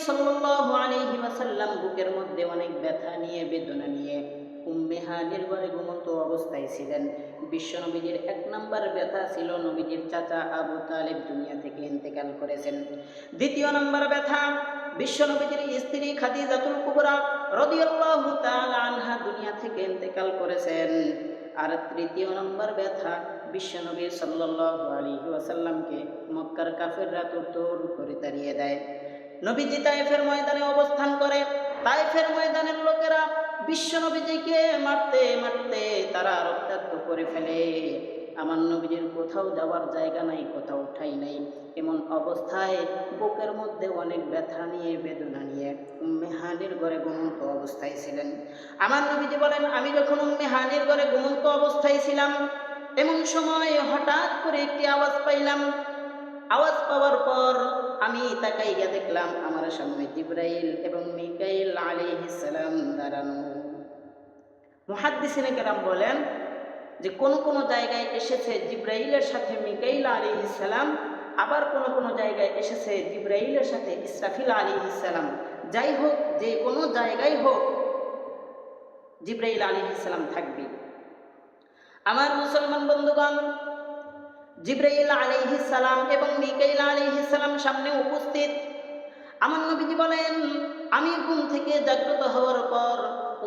সাল্লাল্লাহু আলাইহি ওয়াসাল্লাম বুকের মধ্যে অনেক ব্যথা নিয়ে বেদনা নিয়ে উম্মে হানির ঘরে ঘুমন্ত অবস্থায় ছিলেন। বিশ্বনবীজির এক নম্বর ব্যথা ছিল নবীজির চাচা আবু তালেব দুনিয়া থেকে ইন্তেকাল করেছেন। দ্বিতীয় নম্বর ব্যথা বিশ্বনবীজির স্ত্রী খাদিজাতুল কুবরা রাদিয়াল্লাহু তাআলা আনহা দুনিয়া থেকে ইন্তেকাল করেছেন। আর তৃতীয় নম্বর ব্যথা বিশ্বনবী সাল্লাল্লাহু আলাইহি ওয়াসাল্লামকে মক্কার কাফেররা তোর করে তাড়িয়ে দেয়। নবীজি তায়েফের ময়দানে অবস্থান করে। তায়েফের ময়দানের লোকেরা বিশ্বনবীজিকে মারতে মারতে তারা রক্তাক্ত করে ফেলে। আমার নবীজির কোথাও যাওয়ার জায়গা নাই, কোথাও ঠাঁই নাই। এমন অবস্থায় বুকের মধ্যে অনেক ব্যথা নিয়ে বেদনা নিয়ে উম্মে হানির ঘরে ঘুমন্ত অবস্থায় ছিলেন। আমার নবীজি বলেন, আমি যখন উম্মে হানির ঘরে ঘুমন্ত অবস্থায় ছিলাম, এমন সময় হঠাৎ করে একটি আওয়াজ পাইলাম। আওয়াজ পাওয়ার পর আমি তাকাইয়া দেখলাম আমার সামনে জিবরাইল এবং মিকাইল আলাইহিস সালাম দাঁড়ানো। মুহাদ্দিসিনে কেরাম বলেন যে কোন কোন জায়গায় এসেছে জিবরাইলের সাথে মিকাইল আলাইহিস সালাম, আবার কোন কোন জায়গায় এসেছে জিবরাইলের সাথে ইসরাফিল আলাইহিস সালাম। যাই হোক, যে কোনো জায়গায় হোক জিবরাইল আলাইহিস সালাম থাকবে। আমার মুসলমান বন্ধুগণ, জিবরাইল আলাইহিস সালাম এবং মিকাইল আলাইহিস সালাম সামনে উপস্থিত। আমার নবীজি বলেন, আমি ঘুম থেকে জাগ্রত হওয়ার পর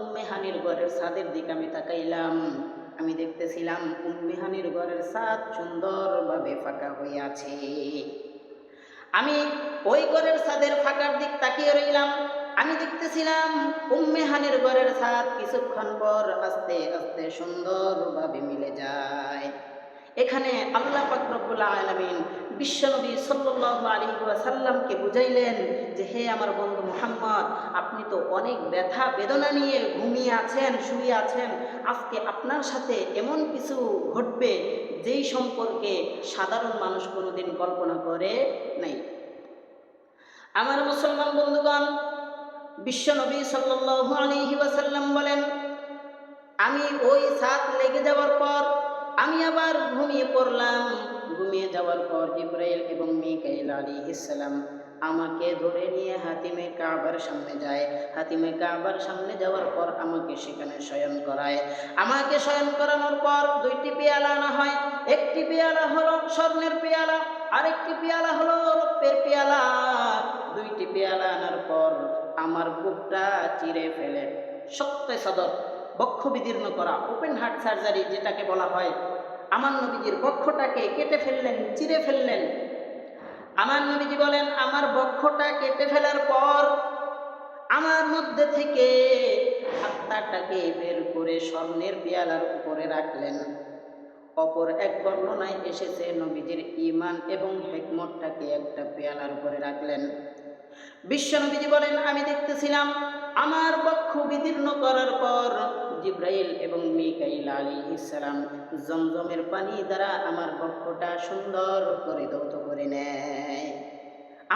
উম্মে হানির ঘরের ছাদের দিকে আমি তাকাইলাম। আমি দেখতেছিলাম উম্মে হানির ঘরের ছাদ সুন্দরভাবে ফাঁকা হয়ে আছে। আমি ওই ঘরের ছাদের ফাঁকার দিক তাকিয়ে রইলাম। আমি দেখতেছিলাম উম্মে হানির ঘরের ছাদ কিছুক্ষণ পর আস্তে আস্তে সুন্দরভাবে মিলে যায়। এখানে আল্লাহ পাক রব্বুল আলামিন বিশ্বনবী সাল্লাল্লাহু আলাইহি ওয়াসাল্লামকে বুঝাইলেন যে, হে আমার বন্ধু মুহাম্মদ, আপনি তো অনেক ব্যথা বেদনা নিয়ে ঘুমিয়ে আছেন, শুয়ে আছেন। আজকে আপনার সাথে এমন কিছু ঘটবে যেই সম্পর্কে সাধারণ মানুষ কোনোদিন কল্পনা করে নাই। আমার মুসলমান বন্ধুগণ, বিশ্বনবী সাল্লাল্লাহু আলাইহি ওয়াসাল্লাম বলেন, আমি ওই ছাদ লেগে যাওয়ার পর আমি আবার ঘুমিয়ে পড়লাম। ঘুমিয়ে যাওয়ার পর জিবরাইল এবং মিকাইল আলাইহিস সালাম আমাকে ধরে নিয়ে হাতিমে কাবার সামনে যায়। হাতিমে কাবার সামনে যাওয়ার পর আমাকে সেখানে শয়ন করায়। আমাকে শয়ন করানোর পর দুইটি পেয়ালা আনা হয়। একটি পেয়ালা হলো স্বর্ণের পেয়ালা, আরেকটি পেয়ালা হলো রৌপ্যের পেয়ালা। দুইটি পেয়ালা আনার পর আমার বুকটা চিরে ফেলে শক্ত সদর বক্ষ বিদীর্ণ করা, ওপেন হার্ট সার্জারি যেটাকে বলা হয়, আমার নবীজির বক্ষটাকে কেটে ফেললেন, চিরে ফেললেন। আমার নবীজি বলেন, আমার বক্ষটা কেটে ফেলার পর আমার মধ্যে থেকে আত্মাটাকে বের করে স্বর্ণের পেয়ালার উপরে রাখলেন। অপর এক বর্ণনায় এসেছে নবীজির ঈমান এবং হিকমতটাকে একটা পেয়ালার উপরে রাখলেন। বিশ্বনবীজি বলেন, আমি দেখতেছিলাম আমার বক্ষ বিদীর্ণ করার পর জিবরাইল এবং মিকাইল আলাইহিস সালাম জমজমের পানি দ্বারা আমার বক্ষটা সুন্দর করে ধৌত করে নেয়।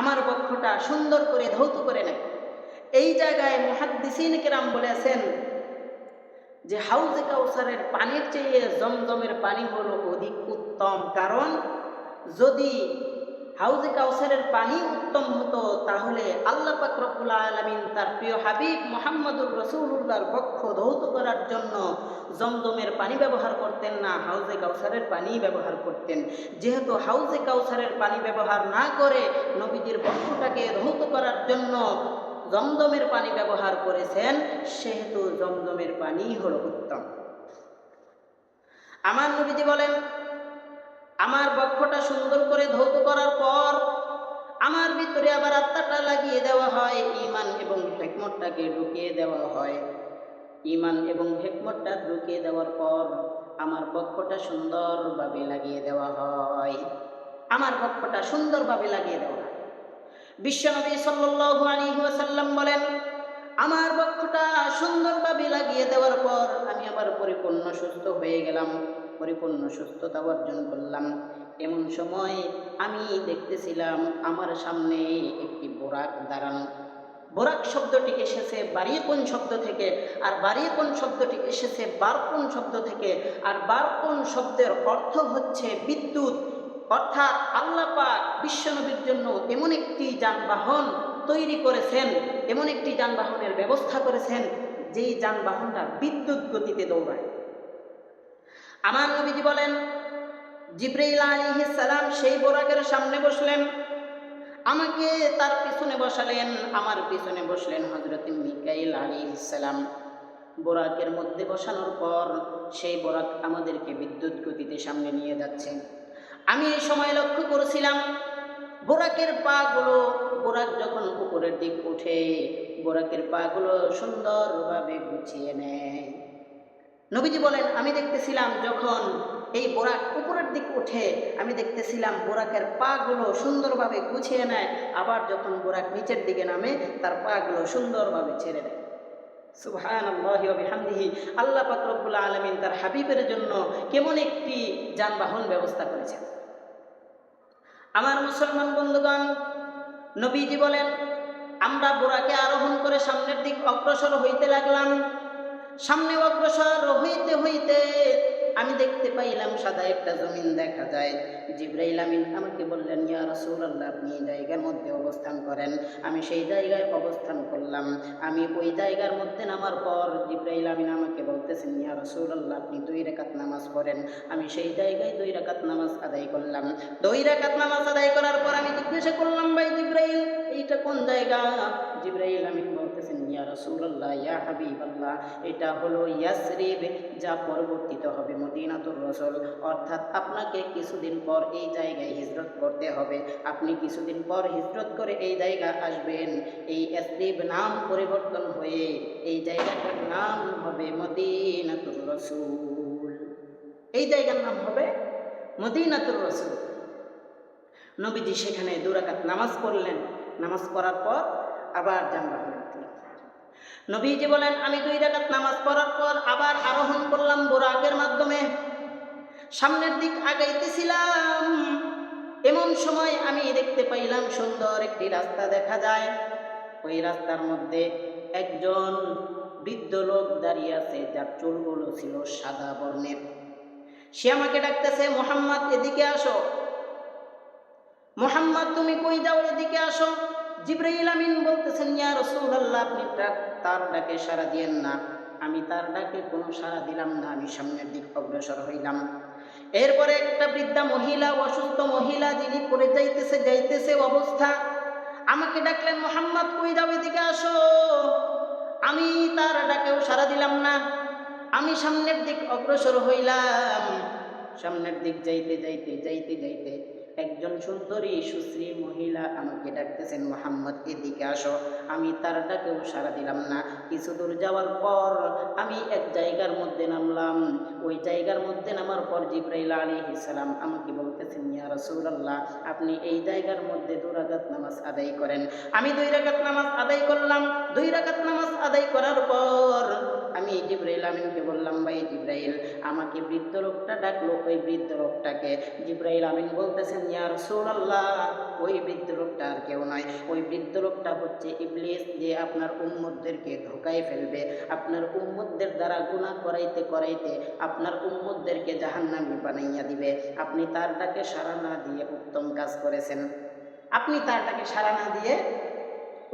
আমার বক্ষটা সুন্দর করে ধৌত করে নেয়। এই জায়গায় মুহাদ্দিসিন কেরাম বলেছেন যে হাউজে কাউসারের পানির চেয়ে জমজমের পানি হলো অধিক উত্তম। কারণ যদি হাউজে কাউসারের পানি উত্তম হতো, তাহলে আল্লাহ পাক রব্বুল আলামিন তার প্রিয় হাবিব মুহাম্মদুর রাসূলুল্লাহর বক্ষ ধৌত করার জন্য জমজমের পানি ব্যবহার করতেন না, হাউজে কাউসারের পানি ব্যবহার করতেন। যেহেতু হাউজে কাউসারের পানি ব্যবহার না করে নবীজির বক্ষটাকে ধৌত করার জন্য জমজমের পানি ব্যবহার করেছেন, সেহেতু জমজমের পানি হলো উত্তম। আমার নবীজি বলেন, আমার বক্ষটা সুন্দর করে ধৌত করার পর আমার ভিতরে আবার আত্মাটা লাগিয়ে দেওয়া হয়, ঈমান এবং হিকমতটাকে ঢুকিয়ে দেওয়া হয়। ঈমান এবং হিকমতটা ঢুকিয়ে দেওয়ার পর আমার বক্ষটা সুন্দরভাবে লাগিয়ে দেওয়া হয়। আমার বক্ষটা সুন্দরভাবে লাগিয়ে দেওয়া হয়। বিশ্বনবী সাল্লাল্লাহু আলাইহি ওয়াসাল্লাম বলেন, আমার বক্ষটা সুন্দরভাবে লাগিয়ে দেওয়ার পর আমি আবার পরিপূর্ণ সুস্থ হয়ে গেলাম, পরিপূর্ণ সুস্থতা অর্জন করলাম। এমন সময় আমি দেখতেছিলাম আমার সামনে একটি বোরাক দাঁড়ানো। বোরাক শব্দটি এসেছে বারিকুন শব্দ থেকে, আর বারিকুন শব্দটি এসেছে বারকুন শব্দ থেকে, আর বারকুন শব্দের অর্থ হচ্ছে বিদ্যুৎ। অর্থাৎ আল্লাহ পাক বিশ্বনবীর জন্য এমন একটি যানবাহন তৈরি করেছেন, এমন একটি যানবাহনের ব্যবস্থা করেছেন যেই যানবাহনটা বিদ্যুৎ গতিতে দৌড়ায়। আমার নবীজি বলেন, জিবরাইল আলাইহিস সালাম সেই বোরাকের সামনে বসলেন, আমাকে তার পিছনে বসালেন, আমার পিছনে বসলেন হযরত মিকাইল আলাইহিস সালাম। বোরাকের মধ্যে বসানোর পর সেই বোরাক আমাদেরকে বিদ্যুৎ গতিতে সামনে নিয়ে যাচ্ছে। আমি এই সময় লক্ষ্য করেছিলাম বোরাকের পাগুলো, বোরাক যখন উপরের দিক ওঠে বোরাকের পাগুলো সুন্দরভাবে গুছিয়ে নেয়। নবীজি বলেন, আমি দেখতেছিলাম যখন এই বোরাক উপরের দিক ওঠে আমি দেখতেছিলাম বোরাকের পাগুলো সুন্দরভাবে গুছিয়ে নেয়, আবার যখন বোরাক নিচের দিকে নামে তার পাগুলো সুন্দরভাবে ছেড়ে দেয়। সুবহানাল্লাহি ওয়া বিহামদিহি। আল্লাহ পাক রব্বুল আলামিন তার হাবিবের জন্য কেমন একটি যানবাহন ব্যবস্থা করেছেন। আমার মুসলমান বন্ধুগণ, নবীজি বলেন, আমরা বোরাকে আরোহণ করে সামনের দিক অগ্রসর হইতে লাগলাম। সামনে অগ্রসর হইতে হইতে আমি দেখতে পাইলাম সাদা একটা জমিন দেখা যায়। জিবরাইল আমিন আমাকে বললেন, ইয়া রাসূলুল্লাহ, আপনি এই জায়গার মধ্যে অবস্থান করেন। আমি সেই জায়গায় অবস্থান করলাম। আমি ওই জায়গার মধ্যে নামার পর জিবরাইল আমিন আমাকে বলতেছেন, ইয়া রাসূলুল্লাহ, আপনি 2 রাকাত নামাজ পড়েন। আমি সেই জায়গায় 2 রাকাত নামাজ আদায় করলাম। 2 রাকাত নামাজ আদায় করার পর আমি জিজ্ঞাসা করলাম, ভাই জিবরাইল, এইটা কোন জায়গা? জিবরাইল আমিন বলতেছেন, ইয়া রাসূলুল্লাহ, ইয়া হাবিবাল্লাহ, এটা হলো ইয়াসরিব, যা পরিবর্তিত হবে মদিনাতুর রাসূল। অর্থাৎ আপনাকে কিছুদিন পর এই জায়গায় হিজরত করতে হবে। আপনি কিছুদিন পর হিজরত করে এই জায়গা আসবেন। এই ইয়াসরিব নাম পরিবর্তন হয়ে এই জায়গাটার নাম হবে মদিনাতুর রাসূল। এই জায়গার নাম হবে মদিনাতুর রাসূল। নবীজি সেখানে 2 রাকাত নামাজ পড়লেন। নামাজ পড়ার পর আবার যানবাহনে উঠলেন। নবীজি বলেন, আমি 2 রাকাত নামাজ পড়ার পর আবার আরোহণ করলাম বোরাকের মাধ্যমে। সামনের দিক আগাইতেছিলাম, এমন সময় আমি দেখতে পাইলাম সুন্দর একটি রাস্তা দেখা যায়। ওই রাস্তার মধ্যে একজন বৃদ্ধ লোক দাঁড়িয়ে আছে, যার চুলগুলো ছিল সাদা বর্ণের। সে আমাকে ডাকতেছে, মুহাম্মদ, এদিকে আসো। মুহাম্মদ, তুমি কই যাও? এদিকে আসো। জিবরাইল আমিন বলতেছেন, ইয়া রাসূলুল্লাহ, আপনি তার ডাকে সাড়া দিয়েন না। আমি তার ডাকে কোনো সাড়া দিলাম না। আমি সামনের দিক অগ্রসর হইলাম। এরপরে একটা বৃদ্ধা মহিলা, অসুস্থ মহিলা, যিনি পড়ে যাইতেছে অবস্থা, আমাকে ডাকলেন, মুহাম্মদ, কই যাও? এদিকে আসো। আমি তার ডাকেও সাড়া দিলাম না। আমি সামনের দিক অগ্রসর হইলাম। সামনের দিক যাইতে যাইতে যাইতে যাইতে একজন সুন্দরী সুশ্রী মহিলা আমাকে ডাকতেছেন, মুহাম্মদ, এদিকে আসো। আমি তার ডাকেও সাড়া দিলাম না। কিছু দূর যাওয়ার পর আমি এক জায়গার মধ্যে নামলাম। ওই জায়গার মধ্যে নামার পর জিবরাইল আলাইহিস সালাম আমাকে বলতেছেন, ইয়া রাসূলুল্লাহ, আপনি এই জায়গার মধ্যে 2 রাকাত নামাজ আদায় করেন। আমি 2 রাকাত নামাজ আদায় করলাম। 2 রাকাত নামাজ আদায় করার পর আমি জিবরাইল আমিনকে বললাম, ভাই জিবরাইল, আমাকে বৃদ্ধ লোকটা ডাকলো। ওই বৃদ্ধ লোকটাকে জিবরাইল আমিন বলতেছেন, ইয়া রাসূলুল্লাহ, ওই বৃদ্ধ লোকটা আর কেউ নয়। ওই বৃদ্ধ লোকটা হচ্ছে ইবলিস, যে আপনার উম্মতদেরকে ধোঁকায় ফেলবে। আপনার উম্মতদের দ্বারা গুনাহ করাইতে করাইতে আপনার উম্মতদেরকে জাহান্নামী বানাইয়া দিবে। আপনি তার ডাকে সাড়া না দিয়ে উত্তম কাজ করেছেন। আপনি তার ডাকে সাড়া না দিয়ে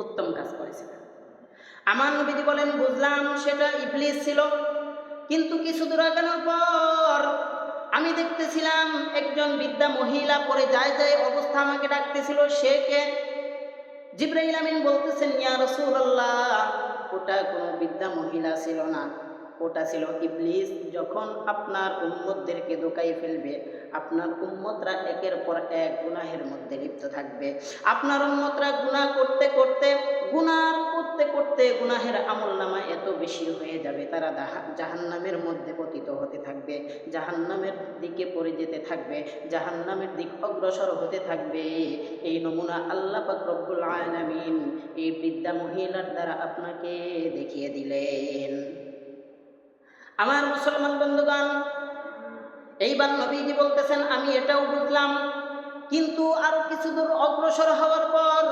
উত্তম কাজ করেছেন। আমার নবীজি বলেন, বুঝলাম সেটা ইবলিস ছিল। কিন্তু কিছু দূর আগানোর পর আমি দেখতেছিলাম একজন বৃদ্ধা মহিলা পড়ে যায় অবস্থা আমাকে ডাকতেছিল। সে কে? জিবরাইল আমিন বলতেছেন, ইয়া রাসূলুল্লাহ, ওটা কোনো বৃদ্ধা মহিলা ছিল না, ওটা ছিল ইবলিস। যখন আপনার উম্মতদেরকে ধোঁকায় ফেলবে, আপনার উম্মতরা একের পর এক গুনাহের মধ্যে লিপ্ত থাকবে। আপনার উম্মতরা গুনাহ করতে করতে গুনাহের আমলনামা এত বেশি হয়ে যাবে, তারা জাহান্নামের মধ্যে পতিত হতে থাকবে, জাহান্নামের দিকে পড়ে যেতে থাকবে, জাহান্নামের দিক অগ্রসর হতে থাকবে। এই নমুনা আল্লাহ পাক রব্বুল আলামিন এই বৃদ্ধা মহিলার দ্বারা আপনাকে দেখিয়ে দিলেন। আমার মুসলমান বন্ধুগণ, এইবার নবীজি বলতেছেন, আমি এটাও বুঝলাম। কিন্তু আরো কিছু দূর অগ্রসর হওয়ার পর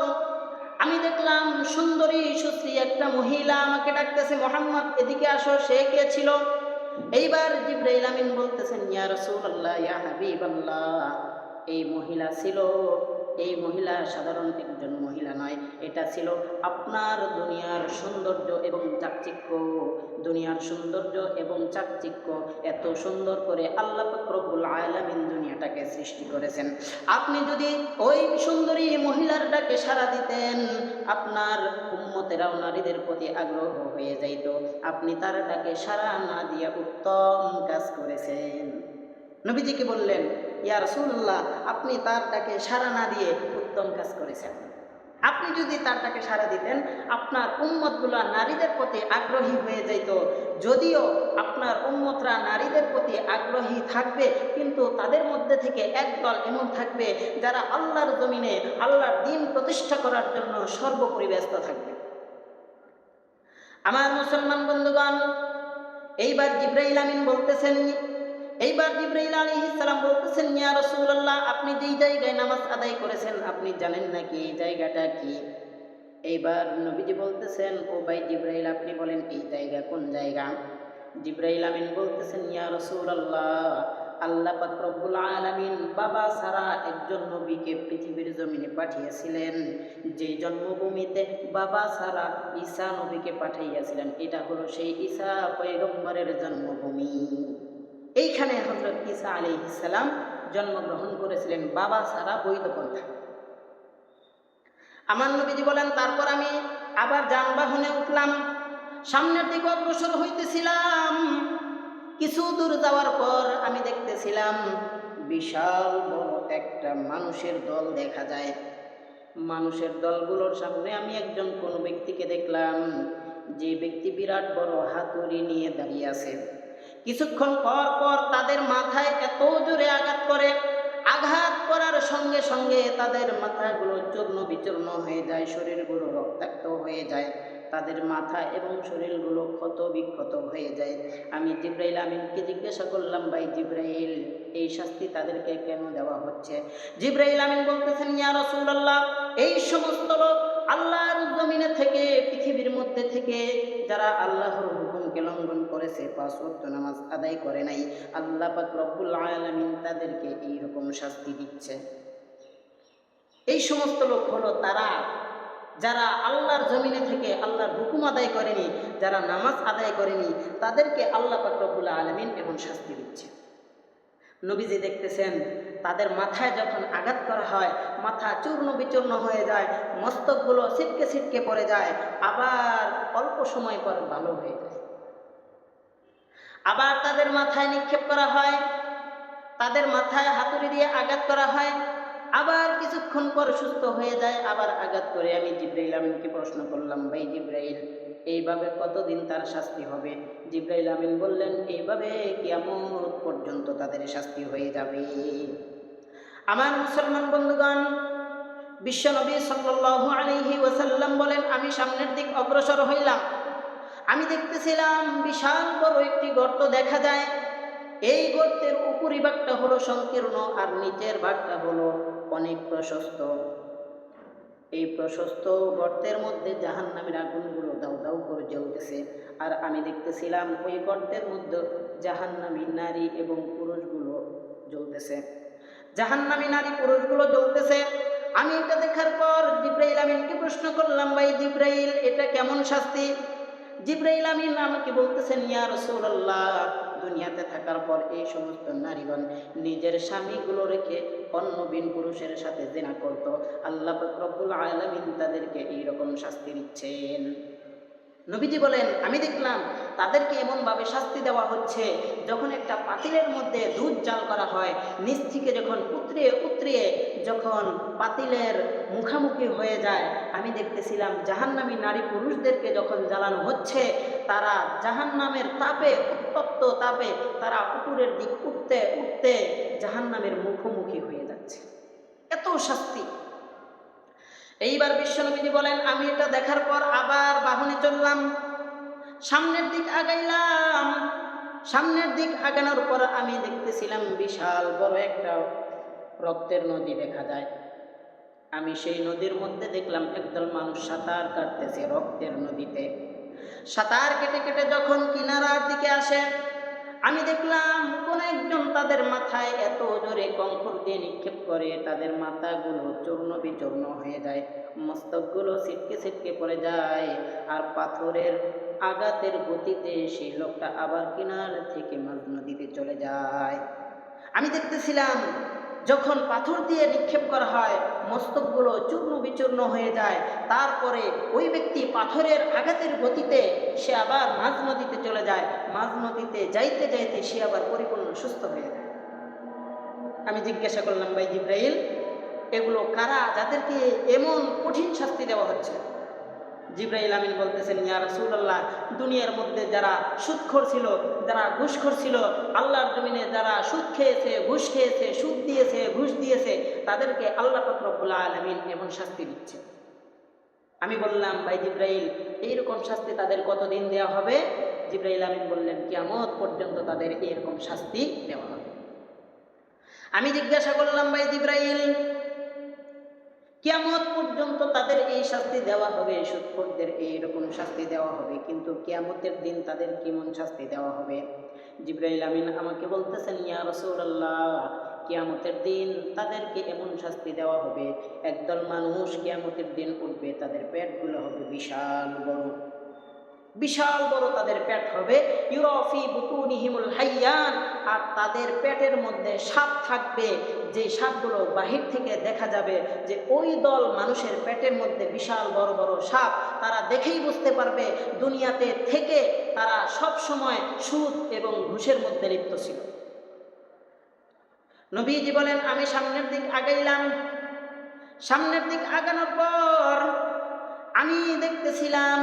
আমি দেখলাম সুন্দরী সুশ্রী একটা মহিলা আমাকে ডাকতেছে, মুহাম্মদ, এদিকে আসো। সে কে ছিল? এইবার জিবরাইল আমিন বলতেছেন, ইয়া রাসূলুল্লাহ, ইয়া হাবিবাল্লাহ, এই মহিলা ছিল এই মহিলা সাধারণ একজন মহিলা নয়, এটা ছিল আপনার দুনিয়ার সৌন্দর্য এবং চাকচিক্য। দুনিয়ার সৌন্দর্য এবং চাকচিক্য এত সুন্দর করে আল্লাহ পাক রব্বুল আলামিন দুনিয়াটাকে সৃষ্টি করেছেন। আপনি যদি ওই সুন্দরী মহিলার ডাকে সাড়া দিতেন, আপনার উম্মতেরাও নারীদের প্রতি আগ্রহ হয়ে যাইত। আপনি তার ডাকে সাড়া না দিয়ে উত্তম কাজ করেছেন। নবীজিকে বললেন, ইয়া রাসূলুল্লাহ, আপনি তার ডাকে সাড়া না দিয়ে উত্তম কাজ করেছেন। আপনি যদি তার ডাকে সাড়া দিতেন, আপনার উম্মতগুলা নারীদের প্রতি আগ্রহী হয়ে যাইত। যদিও আপনার উম্মতরা নারীদের প্রতি আগ্রহী থাকবে, কিন্তু তাদের মধ্যে থেকে একদল এমন থাকবে যারা আল্লাহর জমিনে আল্লাহর দ্বীন প্রতিষ্ঠা করার জন্য সর্বোপরি ব্যস্ত থাকবে। আমার মুসলমান বন্ধুগণ, এইবার জিবরাইল আমিন বলতেছেন, জিবরাইল আলাইহিস সালাম বলতেছেন, ইয়া রাসূলুল্লাহ, আপনি যেই জায়গায় নামাজ আদায় করেছেন আপনি জানেন নাকি এই জায়গাটা কি? এইবার নবীজি বলতেছেন, ও ভাই জিবরাইল, আপনি বলেন এই জায়গা কোন জায়গা? জিবরাইল আমিন বলতেছেন, ইয়া রাসূলুল্লাহ, আল্লাহ পাক রব্বুল আলামিন বাবা ছাড়া একজন নবীকে পৃথিবীর জমিনে পাঠিয়েছিলেন। যে জন্মভূমিতে বাবা ছাড়া ঈসা নবীকে পাঠাইয়াছিলেন, এটা হলো সেই ঈসা পয়গম্বরের জন্মভূমি। এইখানে হযরত ঈসা আলাইহিস সালাম জন্মগ্রহণ করেছিলেন, বাবা ছাড়া বৈধ পন্থা। আমার নবীজি বলেন, তারপর আমি আবার যানবাহনে উঠলাম, সামনের দিকে অগ্রসর হইতেছিলাম। কিছু দূর যাওয়ার পর আমি দেখতেছিলাম বিশাল বড় একটা মানুষের দল দেখা যায়। মানুষের দলগুলোর সামনে আমি একজন কোন ব্যক্তিকে দেখলাম, যে ব্যক্তি বিরাট বড় হাতুড়ি নিয়ে দাঁড়িয়ে আছে। কিছুক্ষণ পর পর তাদের মাথায় এত জোরে আঘাত করে, আঘাত করার সঙ্গে সঙ্গে তাদের মাথাগুলো চূর্ণ বিচূর্ণ হয়ে যায়, শরীরগুলো রক্তাক্ত হয়ে যায়, তাদের মাথা এবং শরীরগুলো ক্ষত বিক্ষত হয়ে যায়। আমি জিবরাইল আমিনকে জিজ্ঞাসা করলাম, ভাই জিবরাইল, এই শাস্তি তাদেরকে কেন দেওয়া হচ্ছে? জিবরাইল আমিন বলতেছেন, ইয়া রাসূলুল্লাহ, এই সমস্ত লোক আল্লাহর জমিনে থেকে, পৃথিবীর মধ্যে থেকে যারা আল্লাহর হুকুমকে লঙ্ঘন করেছে, 5 ওয়াক্ত নামাজ আদায় করে নাই, আল্লাহ পাক রব্বুল আলামিন তাদেরকে এইরকম শাস্তি দিচ্ছে। এই সমস্ত লোক হলো তারা যারা আল্লাহর জমিনে থেকে আল্লাহর হুকুম আদায় করেনি, যারা নামাজ আদায় করেনি, তাদেরকে আল্লাহ পাক রব্বুল আলামিন এখন শাস্তি দিচ্ছে। নবীজি দেখতেছেন তাদের মাথায় যখন আঘাত করা হয়, মাথা চূর্ণ বিচূর্ণ হয়ে যায়, মস্তকগুলো ছিটকে ছিটকে পড়ে যায়, আবার অল্প সময় পর ভালো হয়ে যায়। আবার তাদের মাথায় নিক্ষেপ করা হয়, তাদের মাথায় হাতুড়ি দিয়ে আঘাত করা হয়, আবার কিছুক্ষণ পর সুস্থ হয়ে যায়, আবার আঘাত করে। আমি জিবরাইল আমিনকে প্রশ্ন করলাম, ভাই জিবরাইল, এইভাবে কতদিন তার শাস্তি হবে? জিবরাইল আমিন বললেন, এইভাবে কিয়ামত পর্যন্ত তাদের শাস্তি হয়ে যাবে। আমার মুসলমান বন্ধুগণ, বিশ্বনবী সাল্লাল্লাহু আলাইহি ওয়াসাল্লাম বলেন, আমি সামনের দিক অগ্রসর হইলাম। আমি দেখতেছিলাম বিশাল বড় একটি গর্ত দেখা যায়। এই গর্তের উপরিভাগটা হলো সংকীর্ণ আর নিচের ভাগটা হলো অনেক প্রশস্ত। এই প্রশস্ত গর্তের মধ্যে জাহান্নামের আগুনগুলো দাউ দাউ করে জ্বলতেছে, আর আমি দেখতেছিলাম ওই গর্তের মধ্যে জাহান্নামী নারী এবং পুরুষগুলো জ্বলতেছে। জাহান্নামী নারী পুরুষগুলো জ্বলতেছে। আমি এটা দেখার পর জিবরাইল আমিনকে প্রশ্ন করলাম, ভাই জিবরাইল, এটা কেমন শাস্তি? জিবরাইল আমিন আমাকে বলতেছেন, ইয়া রাসূলুল্লাহ, দুনিয়াতে থাকার পর এই সমস্ত নারীগণ নিজের স্বামীগুলো রেখে অন্য বিন পুরুষের সাথে জিনা করত। আল্লাহ পাক রব্বুল আলামিন তাদেরকে এইরকম শাস্তি দিচ্ছেন। নবীজি বলেন, আমি দেখলাম তাদেরকে এমনভাবে শাস্তি দেওয়া হচ্ছে, যখন একটা পাতিলের মধ্যে দুধ জাল করা হয়, নিচ থেকে যখন উতরিয়ে উতরিয়ে যখন পাতিলের মুখামুখি হয়ে যায়, আমি দেখতেছিলাম জাহান্নামী নারী পুরুষদেরকে যখন জ্বালানো হচ্ছে, তারা জাহান্নামের তাপে, উত্তপ্ত তাপে তারা উপরের দিক উঠতে উঠতে জাহান্নামের মুখোমুখি হয়ে যাচ্ছে। এত শাস্তি। এইবার বিশ্বনবীজি বলেন, আমি এটা দেখার পর আবার বাহনে চললাম, সামনের দিক আগাইলাম। সামনের দিক আগানোর পর আমি দেখতেছিলাম বিশাল বড় একটা রক্তের নদী দেখা যায়। আমি সেই নদীর মধ্যে দেখলাম একদল মানুষ সাঁতার কাটতেছে রক্তের নদীতে। সাঁতার কেটে কেটে যখন কিনারার দিকে আসে, আমি দেখলাম কোন একজন তাদের মাথায় এত জোরে কংকর দিয়ে নিক্ষেপ করে তাদের মাথাগুলো চূর্ণ বিচূর্ণ হয়ে যায়, মস্তকগুলো ছিটকে ছিটকে পড়ে যায়, আর পাথরের আঘাতের গতিতে সেই লোকটা আবার কিনার থেকে মাঝ নদীতে চলে যায়। আমি দেখতেছিলাম যখন পাথর দিয়ে নিক্ষেপ করা হয় মস্তকগুলো চূর্ণ বিচূর্ণ হয়ে যায়, তারপরে ওই ব্যক্তি পাথরের আঘাতের গতিতে সে আবার মাঝ নদীতে চলে যায়, মাঝ নদীতে যাইতে যাইতে সে আবার পরিপূর্ণ সুস্থ হয়ে যায়। আমি জিজ্ঞাসা করলাম, ভাই জিব্রাইল, এগুলো কারা যাদেরকে এমন কঠিন শাস্তি দেওয়া হচ্ছে? জিব্রাইল আমিন বলতেছেন, ইয়া রাসূলুল্লাহ, দুনিয়ার মধ্যে যারা সুদখোর ছিল, যারা ঘুষখোর ছিল, আল্লাহর জমিনে যারা সুদ খেয়েছে, ঘুষ খেয়েছে, সুদ দিয়েছে, ঘুষ দিয়েছে, তাদেরকে আল্লাহ পাক রব্বুল আলামিন এমন শাস্তি দিচ্ছে। আমি বললাম, ভাই জিব্রাইল, এইরকম শাস্তি তাদের কতদিন দেওয়া হবে? জিব্রাইল আমিন বললেন, কিয়ামত পর্যন্ত তাদের এরকম শাস্তি দেওয়া হবে। আমি জিজ্ঞাসা করলাম, ভাই জিব্রাইল, কিয়ামত পর্যন্ত তাদের এই শাস্তি দেওয়া হবে, সুদখোরদের এইরকম শাস্তি দেওয়া হবে, কিন্তু কিয়ামতের দিন তাদের কেমন শাস্তি দেওয়া হবে? জিব্রাইল আমিন আমাকে বলতেছেন, ইয়া রাসূলুল্লাহ, কিয়ামতের দিন তাদেরকে এমন শাস্তি দেওয়া হবে, একদল মানুষ কিয়ামতের দিন উঠবে, তাদের পেটগুলো হবে বিশাল বড়, বিশাল বড় তাদের পেট হবে, ইউরাফি বুতুনিহিমুল হাইয়ান, আর তাদের পেটের মধ্যে সাপ থাকবে, যে সাপগুলো বাহির থেকে দেখা যাবে যে ওই দল মানুষের পেটের মধ্যে বিশাল বড় বড় সাপ। তারা দেখেই বুঝতে পারবে দুনিয়াতে থেকে তারা সব সময় সুদ এবং ঘুষের মধ্যে লিপ্ত ছিল। নবীজি বলেন, আমি সামনের দিক আগাইলাম, সামনের দিক আগানোর পর আমি দেখতেছিলাম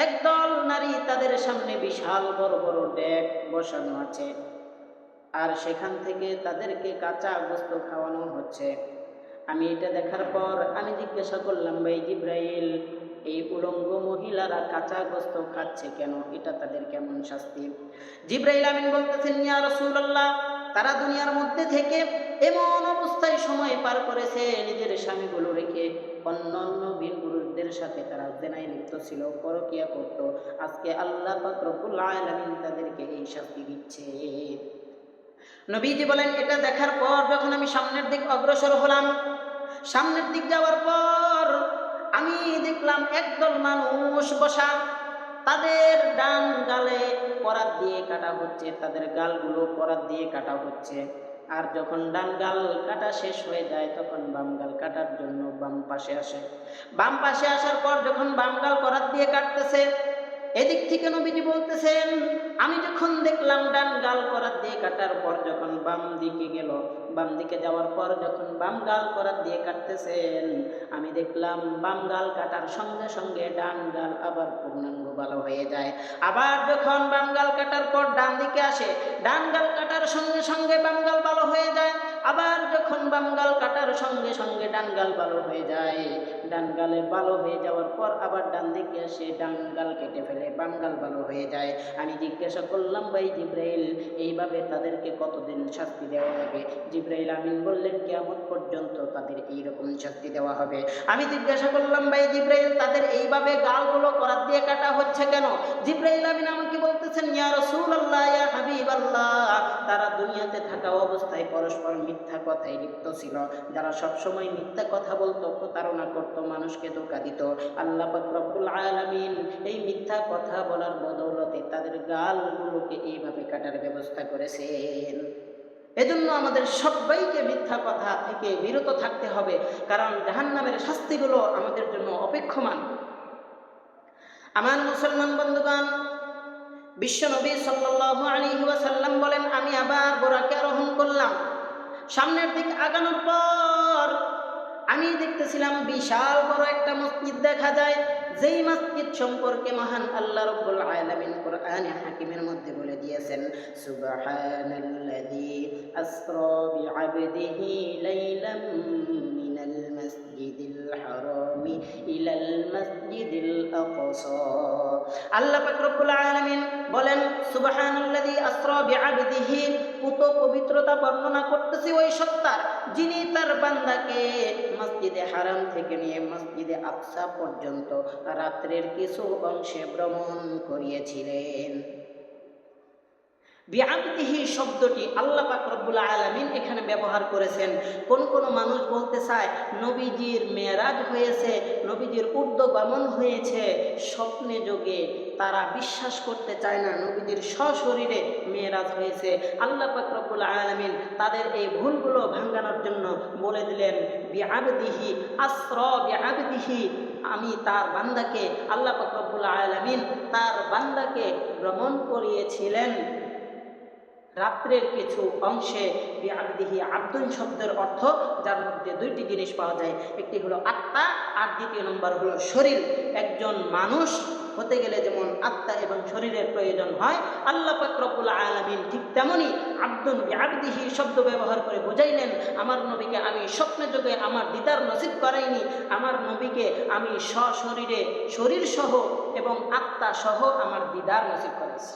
একদল নারী, তাদের সামনে বিশাল বড় বড় ডেক বসানো আছে, আর সেখান থেকে তাদেরকে কাঁচা গোশত খাওয়ানো হচ্ছে। আমি এটা দেখার পর আমি জিজ্ঞাসা করলাম, ভাই জিব্রাইল, এই উলঙ্গ মহিলারা কাঁচা গোশত খাচ্ছে কেন? এটা তাদের কেমন শাস্তি? জিব্রাইল আমিন বলতেছেন, ইয়া রাসূলুল্লাহ, তারা দুনিয়ার মধ্যে থেকে এমন অবস্থায় সময় পার করেছে, নিজের স্বামীগুলো রেখে অন্যান্য বীর পুরুষদের সাথে তারা জেনায় লিপ্ত ছিল, পরকিয়া করত। আজকে আল্লাহ পাক রব্বুল আলামিন তাদেরকে এই শাস্তি দিচ্ছে। নবীজি বলেন, এটা দেখার পর যখন আমি সামনের দিক অগ্রসর হলাম, সামনের দিক যাওয়ার পর আমি দেখলাম একদল মানুষ বসা, তাদের ডান গালে করাত দিয়ে কাটা হচ্ছে, তাদের গালগুলো করাত দিয়ে কাটা হচ্ছে। আর যখন ডান গাল কাটা শেষ হয়ে যায় তখন বাম গাল কাটার জন্য বাম পাশে আসে। বাম পাশে আসার পর যখন বাম গাল করাত দিয়ে কাটতেছে, এদিক থেকে নবীজি বলতেছেন, আমি যখন দেখলাম ডান গাল করাত দিয়ে কাটার পর যখন বাম দিকে গেল, বাম দিকে যাওয়ার পর যখন বাম গাল করাত দিয়ে কাটতেছেন, আমি দেখলাম বাম গাল কাটার সঙ্গে সঙ্গে ডান গাল আবার পূর্ণাঙ্গ ভালো হয়ে যায়। আবার যখন বাম গাল কাটার পর ডান দিকে আসে, ডান গাল কাটার সঙ্গে সঙ্গে বাম গাল ভালো হয়ে যায়। আবার যখন বাম গাল কাটার সঙ্গে সঙ্গে ডান গাল ভালো হয়ে যায়, ডান গালে ভালো হয়ে যাওয়ার পর আবার ডান দিকে আসে, ডান গাল কেটে ফেলে, বাম গাল ভালো হয়ে যায়। আমি জিজ্ঞাসা করলাম, ভাই জিব্রাইল, এইভাবে তাদেরকে কতদিন শাস্তি দেওয়া হবে? জিব্রাইল আমিন বললেন, কিয়ামত পর্যন্ত তাদের এইরকম শাস্তি দেওয়া হবে। আমি জিজ্ঞাসা করলাম, ভাই জিব্রাইল, তাদের এইভাবে গালগুলো করাত দিয়ে কাটা হচ্ছে কেন? জিব্রাইল আমিন আমাকে বলতেছেন, ইয়া রাসূলুল্লাহ, ইয়া হাবিবাল্লাহ, তারা দুনিয়াতে থাকা অবস্থায় পরস্পর মিথ্যা কথায় লিপ্ত ছিল। যারা সবসময় মিথ্যা কথা বলতো, প্রতারণা করতো, মানুষকে ধোঁকা দিত, আল্লাহ পাক রব্বুল আলামিন এই মিথ্যা কথা বলার বদৌলতে তাদের গালগুলোকে এইভাবে কাটার ব্যবস্থা করেছেন। এজন্য আমাদের সবাইকে মিথ্যা কথা থেকে বিরত থাকতে হবে, কারণ জাহান্নামের শাস্তিগুলো আমাদের জন্য অপেক্ষমান। আমার মুসলমান বন্ধুগণ, বিশ্বনবী সাল্লাল্লাহু আলাইহি ওয়াসাল্লাম বলেন, আমি আবার বোরাকে আরোহণ করলাম। সামনের দিক আগানোর পর আমি দেখতেছিলাম বিশাল বড় একটা মসজিদ দেখা যায়, যেই মসজিদ সম্পর্কে মহান আল্লাহ রাব্বুল আলামিন কোরআনে হাকিমের মধ্যে বলে দিয়েছেন, সুবহানাল্লাযী আসরা বিআবদিহি লাইলাম মিনাল মাসজিদিল হারামি ইলাল মাসজিদিল আকসা। আল্লাহ পাক রব্বুল আলামিন বলেন, সুবহানাল্লাযী আসরা বিআবদিহি, পুত পবিত্রতা বর্ণনা করতেছি ওই সত্তার, যিনি তার বান্দাকে মসজিদে হারাম থেকে নিয়ে মসজিদে আকসা পর্যন্ত রাত্রের কিছু অংশে ভ্রমণ করিয়েছিলেন। বিআবদিহি শব্দটি আল্লাহ পাক রব্বুল আলামিন এখানে ব্যবহার করেছেন। কোন কোন মানুষ বলতে চায় নবীজির মেরাজ হয়েছে, নবীজির ঊর্ধ্বগমন হয়েছে স্বপ্নে যোগে। তারা বিশ্বাস করতে চায় না নবীজির সশরীরে মেরাজ হয়েছে। আল্লাহ পাক রব্বুল আলামিন তাদের এই ভুলগুলো ভাঙানোর জন্য বলে দিলেন বিআবদিহি আসরা বিআবদিহি, আমি তার বান্দাকে, আল্লাহ পাক রব্বুল আলামিন তার বান্দাকে ভ্রমণ করিয়েছিলেন রাত্রের কিছু অংশে। বিআবদিহি আব্দুন শব্দের অর্থ যার মধ্যে দুইটি জিনিস পাওয়া যায়, একটি হলো আত্মা আর দ্বিতীয় নম্বর হলো শরীর। একজন মানুষ হতে গেলে যেমন আত্মা এবং শরীরের প্রয়োজন হয়, আল্লাহ পাক রব্বুল আলামিন ঠিক তেমনই আব্দুন বিআবদিহি শব্দ ব্যবহার করে বোঝাইলেন আমার নবীকে আমি স্বপ্নে যোগে আমার দিদার নসিব করাইনি, আমার নবীকে আমি সশরীরে শরীর সহ এবং আত্মা সহ আমার দিদার নসিব করেছি।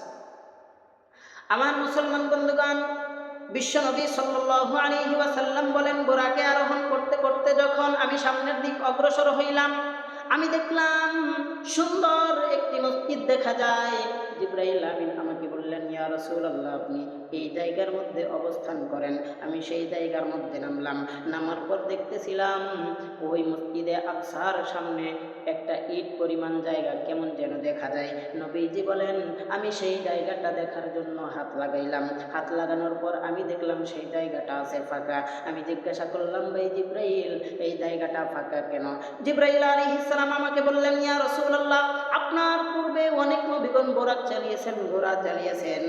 আমার মুসলমান বন্ধুগণ, বিশ্বনবী সাল্লাল্লাহু আলাইহি ওয়াসাল্লাম বলেন বুরাকে আরোহণ করতে করতে যখন আমি সামনের দিক অগ্রসর হইলাম, আমি দেখলাম সুন্দর একটি মসজিদ দেখা যায়। জিবরাইল আমিন আমাকে বললেন ইয়া রাসূলুল্লাহ আপনি এই জায়গার মধ্যে অবস্থান করেন। আমি সেই জায়গার মধ্যে নামলাম। নামার পর দেখতেছিলাম ওই মসজিদে আকসার সামনে একটা ইট পরিমাণ জায়গা কেমন যেন দেখা যায়। নবীজি বলেন আমি সেই জায়গাটা দেখার জন্য হাত লাগাইলাম। হাত লাগানোর পর আমি দেখলাম সেই জায়গাটা আছে ফাঁকা। আমি জিজ্ঞাসা করলাম ভাই জিবরাইল এই জায়গাটা ফাঁকা কেন? জিবরাইল আলাইহিস সালাম আমাকে বললেন ইয়া রাসূলুল্লাহ আপনার পূর্বে অনেক নবীগণ বোরাক চালিয়েছেন, ঘোড়া চালিয়েছেন।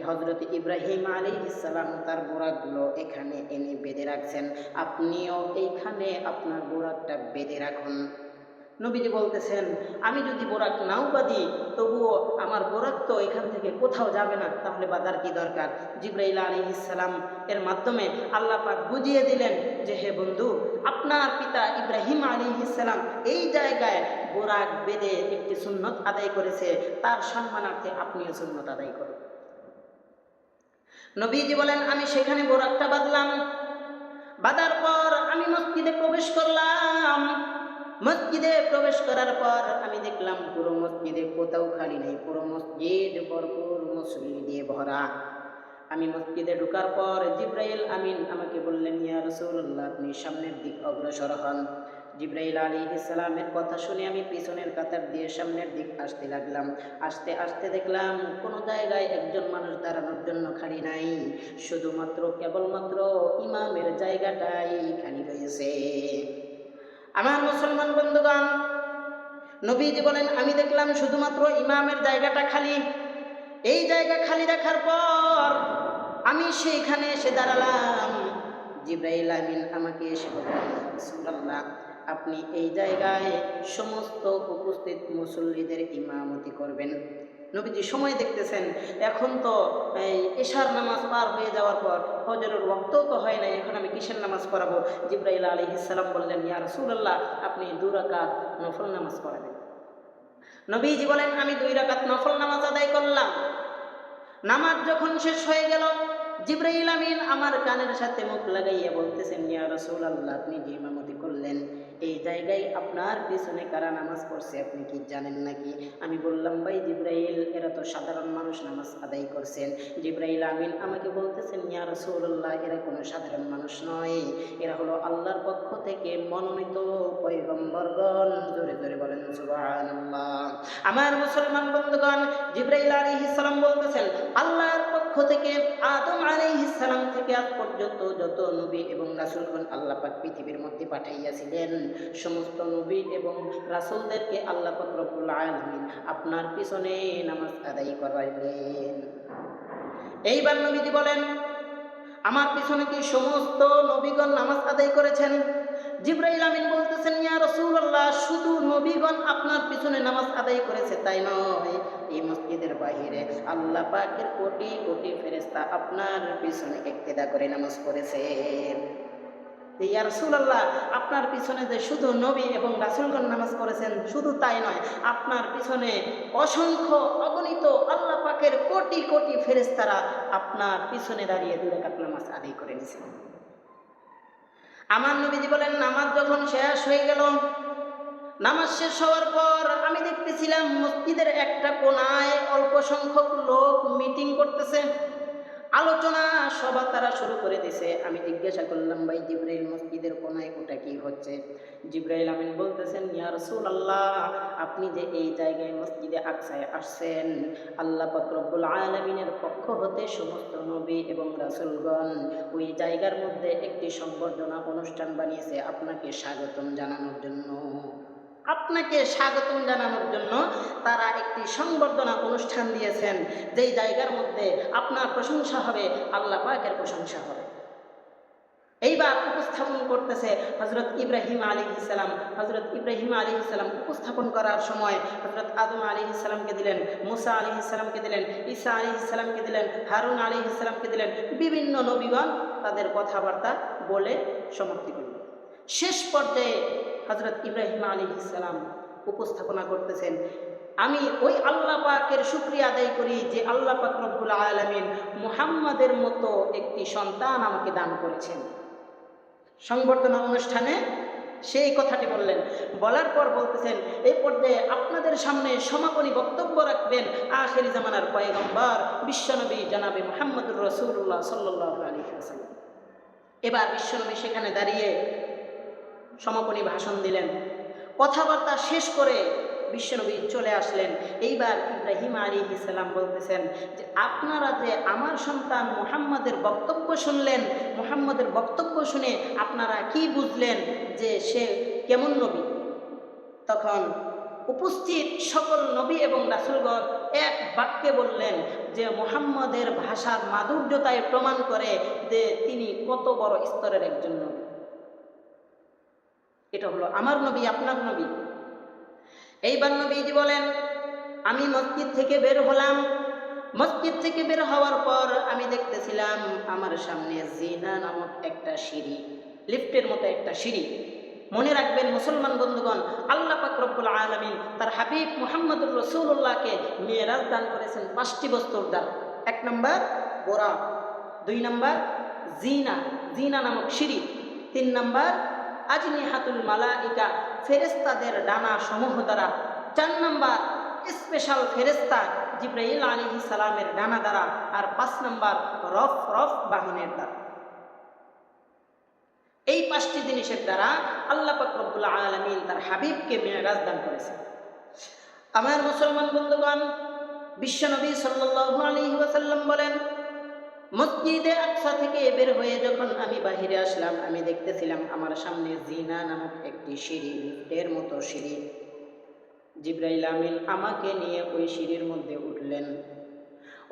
হযরত ইব্রাহিম আলাইহিস সালাম তার বোরাকগুলো এখানে এনে বেঁধে রাখছেন, আপনিও এইখানে আপনার বোরাকটা বেঁধে রাখুন। নবীজি বলতেছেন আমি যদি বোরাক নাও বাঁধি তবুও আমার বোরাক তো এখান থেকে কোথাও যাবে না, তাহলে বাঁধার কি দরকার? জিবরাইল আলাইহিস সালাম এর মাধ্যমে আল্লাহ পাক বুঝিয়ে দিলেন যে হে বন্ধু, আপনার পিতা ইব্রাহিম আলাইহিস সালাম এই জায়গায় বোরাক বেঁধে একটি সুন্নত আদায় করেছে, তার সম্মানার্থে আপনিও সুন্নত আদায় করুন। নবীজি বলেন আমি সেখানে বোরাকটা বাঁধলাম। বাঁধার পর আমি মসজিদে প্রবেশ করলাম। মসজিদে প্রবেশ করার পর আমি দেখলাম পুরো মসজিদে কোথাও খালি নেই, পুরো মসজিদ ভরপুর মুসল্লি দিয়ে ভরা। আমি মসজিদে ঢোকার পর জিবরাইল আমিন আমাকে বললেন ইয়া রাসূলুল্লাহ আপনি সামনের দিক অগ্রসর হন। জিবরাইল আলাইহিস সালামের কথা শুনে আমি পিছনের কাতার দিয়ে সামনের দিক আসতে লাগলাম। আসতে আসতে দেখলাম কোনো জায়গায় একজন মানুষ দাঁড়ানোর জন্য খালি নাই, শুধুমাত্র কেবলমাত্র ইমামের জায়গাটাই খালি রয়েছে। আমার মুসলমান বন্ধুগণ, নবীজি বলেন আমি দেখলাম শুধুমাত্র ইমামের জায়গাটা খালি। এই জায়গা খালি রাখার পর আমি সেইখানে এসে দাঁড়ালাম। জিবরাইল আমিন আমাকে এসে বললেন রাসূলুল্লাহ আপনি এই জায়গায় সমস্ত উপস্থিত মুসল্লিদের ইমামতি করবেন। নবীজি সময় দেখতেছেন, এখন তো এই এশার নামাজ পার হয়ে যাওয়ার পর ফজরের ওয়াক্তও তো হয় না, এখন আমি কিসের নামাজ পড়াবো? জিবরাইল আলাইহিস সালাম বললেন ইয়া রাসূলুল্লাহ আপনি 2 রাকাত নফল নামাজ পড়াবেন। নবীজি বলেন আমি 2 রাকাত নফল নামাজ আদায় করলাম। নামাজ যখন শেষ হয়ে গেল, জিবরাইল আমিন আমার কানের সাথে মুখ লাগাইয়া বলতেছেন ইয়া রাসূলুল্লাহ আপনি যে ইমামতি করলেন এই জায়গায় আপনার পিছনে কারা নামাজ পড়ছে আপনি কি জানেন নাকি? আমি বললাম ভাই জিবরাইল এরা তো সাধারণ মানুষ নামাজ আদায় করছেন। জিবরাইল আমিন আমাকে বলতেছেন ইয়া রাসূলুল্লাহ এরা কোনো সাধারণ মানুষ নয়, এরা হলো আল্লাহর পক্ষ থেকে মনোনীত পয়গম্বরগণ। জোরে জোরে বলেন সুবহানাল্লাহ। আমার মুসলমান বন্ধুগণ, জিবরাইল আলাইহিস সালাম বলতেছেন আল্লাহর পক্ষ থেকে আদম আলাইহিস সালাম থেকে আজ পর্যন্ত যত নবী এবং রাসূলগণ আল্লাহ পাক পৃথিবীর মধ্যে পাঠাইয়াছিলেন সমস্ত নবী এবং রাসূলদেরকে আল্লাহ পাক রব্বুল আলামিন আপনার পিছনে নামাজ আদায় করাইলেন। এইবার নবীজি বলেন আমার পিছনে কি সমস্ত নবীগণ নামাজ আদায় করেছেন? জিবরাইল আমিন বলতেছেন ইয়া রাসূলুল্লাহ শুধু নবীগণ আপনার পিছনে নামাজ আদায় করেছে তাই নয়, এই মসজিদের বাহিরে আল্লাহ পাকের কোটি কোটি ফেরেশতা আপনার পিছনে ইক্তেদা করে নামাজ পড়েছে। ইয়া রাসূলুল্লাহ আপনার পিছনে যে শুধু নবী এবং রাসূলগণ নামাজ পড়েছেন শুধু তাই নয়, আপনার পিছনে অসংখ্য অগণিত আল্লাহ পাকের কোটি কোটি ফেরেশতারা আপনার পিছনে দাঁড়িয়ে 2 রাকাত নামাজ আদায় করে নিয়েছেন। আমার নবীজি বলেন নামাজ যখন শেষ হয়ে গেল, নামাজ শেষ হওয়ার পর আমি দেখতেছি দেখতেছিলাম মসজিদের একটা কোনায় অল্প সংখ্যক লোক মিটিং করতেছে, আলোচনা সভা তারা শুরু করে দিছে। আমি জিজ্ঞাসা করলাম, ভাই জিবরাইল মসজিদের কোনায় ওটা কি হচ্ছে? জিবরাইল আমিন বলতেছেন, ইয়া রাসূলুল্লাহ, আপনি যে এই জায়গায় মসজিদে আকসায় আসছেন, আল্লাহ পাক রব্বুল আলামিনের পক্ষ হতে সমস্ত নবী এবং রাসূলগণ ওই জায়গার মধ্যে একটি সংবর্ধনা অনুষ্ঠান বানিয়েছে আপনাকে স্বাগতম জানানোর জন্য। আপনাকে স্বাগতম জানানোর জন্য তারা একটি সংবর্ধনা অনুষ্ঠান দিয়েছেন, যেই জায়গার মধ্যে আপনার প্রশংসা হবে, আল্লাহ পাকের প্রশংসা হবে। এইবার উপস্থাপন করতেছে হযরত ইব্রাহিম আলাইহিস সালাম। হযরত ইব্রাহিম আলাইহিস সালাম উপস্থাপন করার সময় হযরত আদম আলাইহিস সালামকে দিলেন, মুসা আলাইহিস সালামকে দিলেন, ঈসা আলাইহিস সালামকে দিলেন, হারুন আলাইহিস সালামকে দিলেন। বিভিন্ন নবীগণ তাদের কথাবার্তা বলে সমাপ্তি করলেন। শেষ পর্যায়ে হযরত ইব্রাহিম আলাইহিস সালাম উপস্থাপনা করতেছেন, আমি ওই আল্লাহ পাকের শুকরিয়া আদায় করি যে আল্লাহ পাক রব্বুল আলামিন মুহাম্মাদের মতো একটি সন্তান আমাকে দান করেছেন। সংবর্ধনা অনুষ্ঠানে সেই কথাটি বললেন। বলার পর বলতেছেন, এই পর্যায়ে আপনাদের সামনে সমাপনী বক্তব্য রাখবেন আখিরি জামানার পয়গম্বর বিশ্বনবী জনাবে মুহাম্মদুর রাসূলুল্লাহ সাল্লাল্লাহু আলাইহি ওয়াসাল্লাম। এবার বিশ্বনবী সেখানে দাঁড়িয়ে সমাপনী ভাষণ দিলেন। কথাবার্তা শেষ করে বিশ্বনবী চলে আসলেন। এইবার ইব্রাহিম আলাইহিস সালাম বলতেছেন যে আপনারা যে আমার সন্তান মুহাম্মাদের বক্তব্য শুনলেন, মুহাম্মাদের বক্তব্য শুনে আপনারা কি বুঝলেন যে সে কেমন নবী? তখন উপস্থিত সকল নবী এবং রাসূলগণ এক বাক্যে বললেন যে মুহাম্মাদের ভাষার মাধুর্যতায় প্রমাণ করে যে তিনি কত বড় স্তরের একজন নবী। এটা হলো আমার নবী, আপনার নবী। এইবার নবীজি বলেন, আমি মসজিদ থেকে বের হলাম। মসজিদ থেকে বের হওয়ার পর আমি দেখতেছিলাম আমার সামনে জিনা নামক একটা সিঁড়ি, লিফটের মতো একটা সিঁড়ি। মনে রাখবেন মুসলমান বন্ধুগণ, আল্লাহ পাক রব্বুল আলামিন তার হাবিব মুহাম্মদুর রাসূলুল্লাহকে মেরাজ দান করেছেন 5টি বস্তুর দ্বারা। 1 নম্বর বোরাক, 2 নম্বর জিনা, জিনা নামক সিঁড়ি, 3 নম্বর আজনিহাতুল মালাইকা, ফেরেশতাদের ডানা সমূহ দ্বারা, 4 নম্বর স্পেশাল ফেরেশতা জিবরাইল আলাইহিস সালামের ডানা দ্বারা, আর 5 নম্বর রফ বাহনের দ্বারা। এই 5টি জিনিসের দ্বারা আল্লাহ পাক রব্বুল আলামিন তার হাবিবকে মেরাজ দান করেছেন। আমার মুসলমান বন্ধুগণ, বিশ্বনবী সাল্লাল্লাহু আলাইহি ওয়াসাল্লাম বলেন, মসজিদে আকসা থেকে বের হয়ে যখন আমি বাহিরে আসলাম, আমি দেখতেছিলাম আমার সামনে জিনা নামক একটি সিঁড়ি, লিফটের মতো সিঁড়ি। জিবরাইল আমিন আমাকে নিয়ে ওই সিঁড়ির মধ্যে উঠলেন।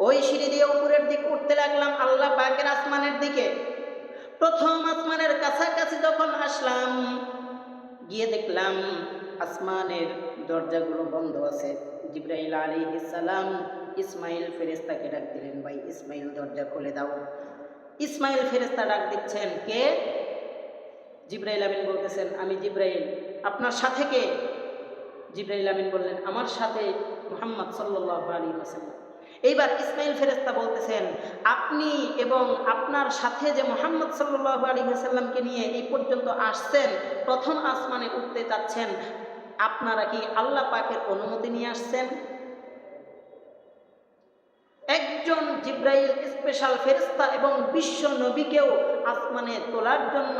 ওই সিঁড়ি দিয়ে উপরের দিকে উঠতে লাগলাম আল্লাহ পাকের আসমানের দিকে। প্রথম আসমানের কাছাকাছি যখন আসলাম, গিয়ে দেখলাম আসমানের দরজাগুলো বন্ধ আছে। জিবরাইল আলাইহিস সালাম ইসমাইল ফেরেশতাকে ডাক দিলেন, ভাই ইসমাইল দরজা খুলে দাও। ইসমাইল ফেরেশতা ডাক দিচ্ছেন, কে? জিবরাইল আমিন বলতেছেন, আমি জিবরাইল। আপনার সাথে কে? জিবরাইল আমিন বললেন, আমার সাথে মুহাম্মদ সাল্লাল্লাহু আলাইহি ওয়াসাল্লাম। এইবার ইসমাইল ফেরেশতা বলতেছেন, আপনি এবং আপনার সাথে যে মুহাম্মদ সাল্লাল্লাহু আলাইহি ওয়াসাল্লামকে নিয়ে এই পর্যন্ত আসছেন, প্রথম আসমানে উঠতে যাচ্ছেন, আপনারা কি আল্লাহ পাকের অনুমতি নিয়ে আসছেন? একজন জিবরাইল স্পেশাল ফেরেশতা এবং বিশ্ব নবীকেও আসমানে তোলার জন্য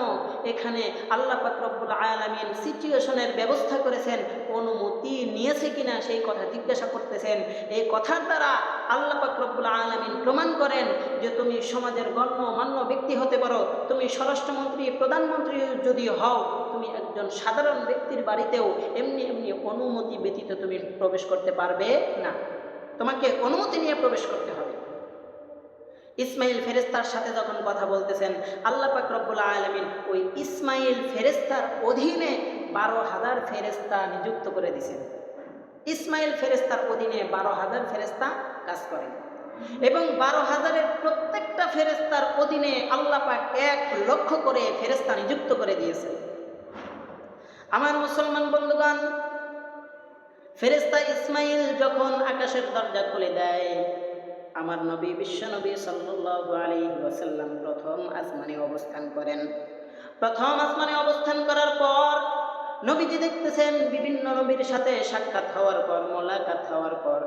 এখানে আল্লাহ পাক রব্বুল আলামিন সিচুয়েশনের ব্যবস্থা করেছেন। অনুমতি নিয়েছে কিনা সেই কথা জিজ্ঞাসা করতেছেন। এই কথার দ্বারা আল্লাহ পাক রব্বুল আলামিন প্রমাণ করেন যে তুমি সমাজের গণ্যমান্য ব্যক্তি হতে পারো, তুমি স্বরাষ্ট্রমন্ত্রী, প্রধানমন্ত্রী যদি হও, তুমি একজন সাধারণ ব্যক্তির বাড়িতেও এমনি অনুমতি ব্যতীত তুমি প্রবেশ করতে পারবে না, তোমাকে অনুমতি নিয়ে প্রবেশ করতে হবে। ইসমাইল ফেরেশতার সাথে যখন কথা বলতেছেন, আল্লাহ পাক রব্বুল আলামিন ওই ইসমাইল ফেরেশতার অধীনে 12,000 ফেরেশতা নিযুক্ত করে দিয়েছেন। ইসমাইল ফেরেশতার অধীনে 12,000 ফেরেশতা কাজ করেন এবং 12,000-এর প্রত্যেকটা ফেরেশতার অধীনে আল্লাহ পাক 1 লক্ষ করে ফেরেশতা নিযুক্ত করে দিয়েছেন। আমার মুসলমান বন্ধুগণ, ফেরেশতা ইসমাইল যখন আকাশের দরজা খুলে দেয়, আমার নবী বিশ্বনবী সাল্লাল্লাহু আলাইহি ওয়াসাল্লাম প্রথম আসমানে অবস্থান করেন। প্রথম আসমানে অবস্থান করার পর নবীজি দেখতেছেন বিভিন্ন নবীর সাথে সাক্ষাৎ হওয়ার পর, মোলাকাত হওয়ার পর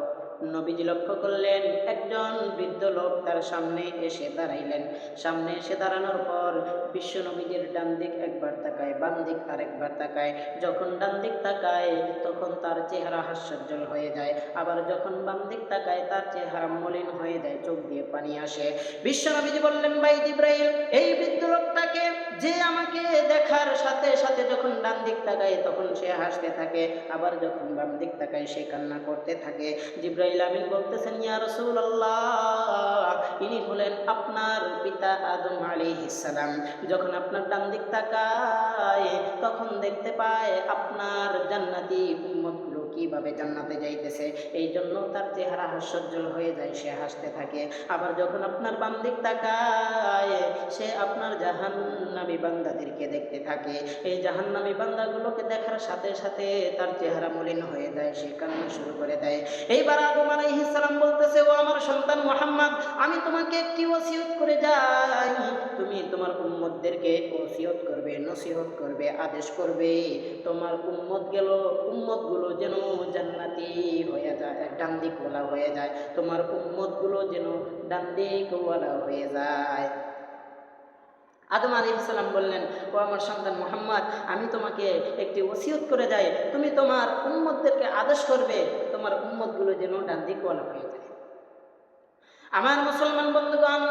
নবীজি লক্ষ্য করলেন একজন বৃদ্ধ লোক তার সামনে এসে দাঁড়াইলেন। সামনে এসে দাঁড়ানোর পর বিশ্ব নবীজির ডান দিক একবার তাকায়, বাম দিক আরেকবার তাকায়। যখন ডান দিক তাকায় তখন তার চেহারা হাস্যোজ্জ্বল হয়ে যায়, আবার যখন বাম দিক তাকায় তার চেহারা মলিন হয়ে যায়, চোখ দিয়ে পানি আসে। বিশ্ব নবীজি বললেন, ভাই জিবরাইল, এই বৃদ্ধ লোকটাকে, যে আমাকে দেখার সাথে সাথে যখন ডান দিক তাকায় তখন সে হাসতে থাকে, আবার যখন বাম দিক তাকায় সে কান্না করতে থাকে। জিবরাইল আমিন বলতেছেন, ইয়া রাসূলুল্লাহ, ইনি হলেন আপনার পিতা আদম আলাইহিস সালাম। যখন আপনার ডান দিক তাকায় তখন দেখতে পায় আপনার জান্নাতি উম্মতগুলো কিভাবে জান্নাতে যাইতেছে, এই জন্য তার চেহারা হাস্যোজ্জ্বল হয়ে যায়, সে হাসতে থাকে। আবার যখন আপনার বাম দিক তাকায় সে আপনার জাহান্নামী বান্দাদেরকে দেখতে থাকে। এই জাহান্নামী বান্দাগুলোকে দেখার সাথে সাথে তার চেহারা মলিন হয়ে যায়, সে কান্না শুরু করে দেয়। এইবার আদম আলাইহিস সালাম বলতেছে, ও আমার সন্তান মুহাম্মদ, আমি তোমাকে একটি ওসিয়ত করে যাই, তুমি তোমার উম্মতদেরকে ওসিয়ত করবে, নসিহত করবে, আদেশ করবে, তোমার উম্মতগুলো যেন জান্নাতি হয়ে যায়, ডান দিকওয়ালা হয়ে যায়, তোমার উম্মতগুলো যেন ডান দিকওয়ালা হয়ে যায়। আদম আলাইহিস সালাম বললেন, ও আমার সন্তান মুহাম্মদ, আমি তোমাকে একটি ওসিয়ত করে যাই, তুমি তোমার উম্মতদেরকে আদেশ করবে, তোমার উম্মতগুলো যেন ডান দিকওয়ালা হয়ে যায়। আমার মুসলমান বন্ধুগণ,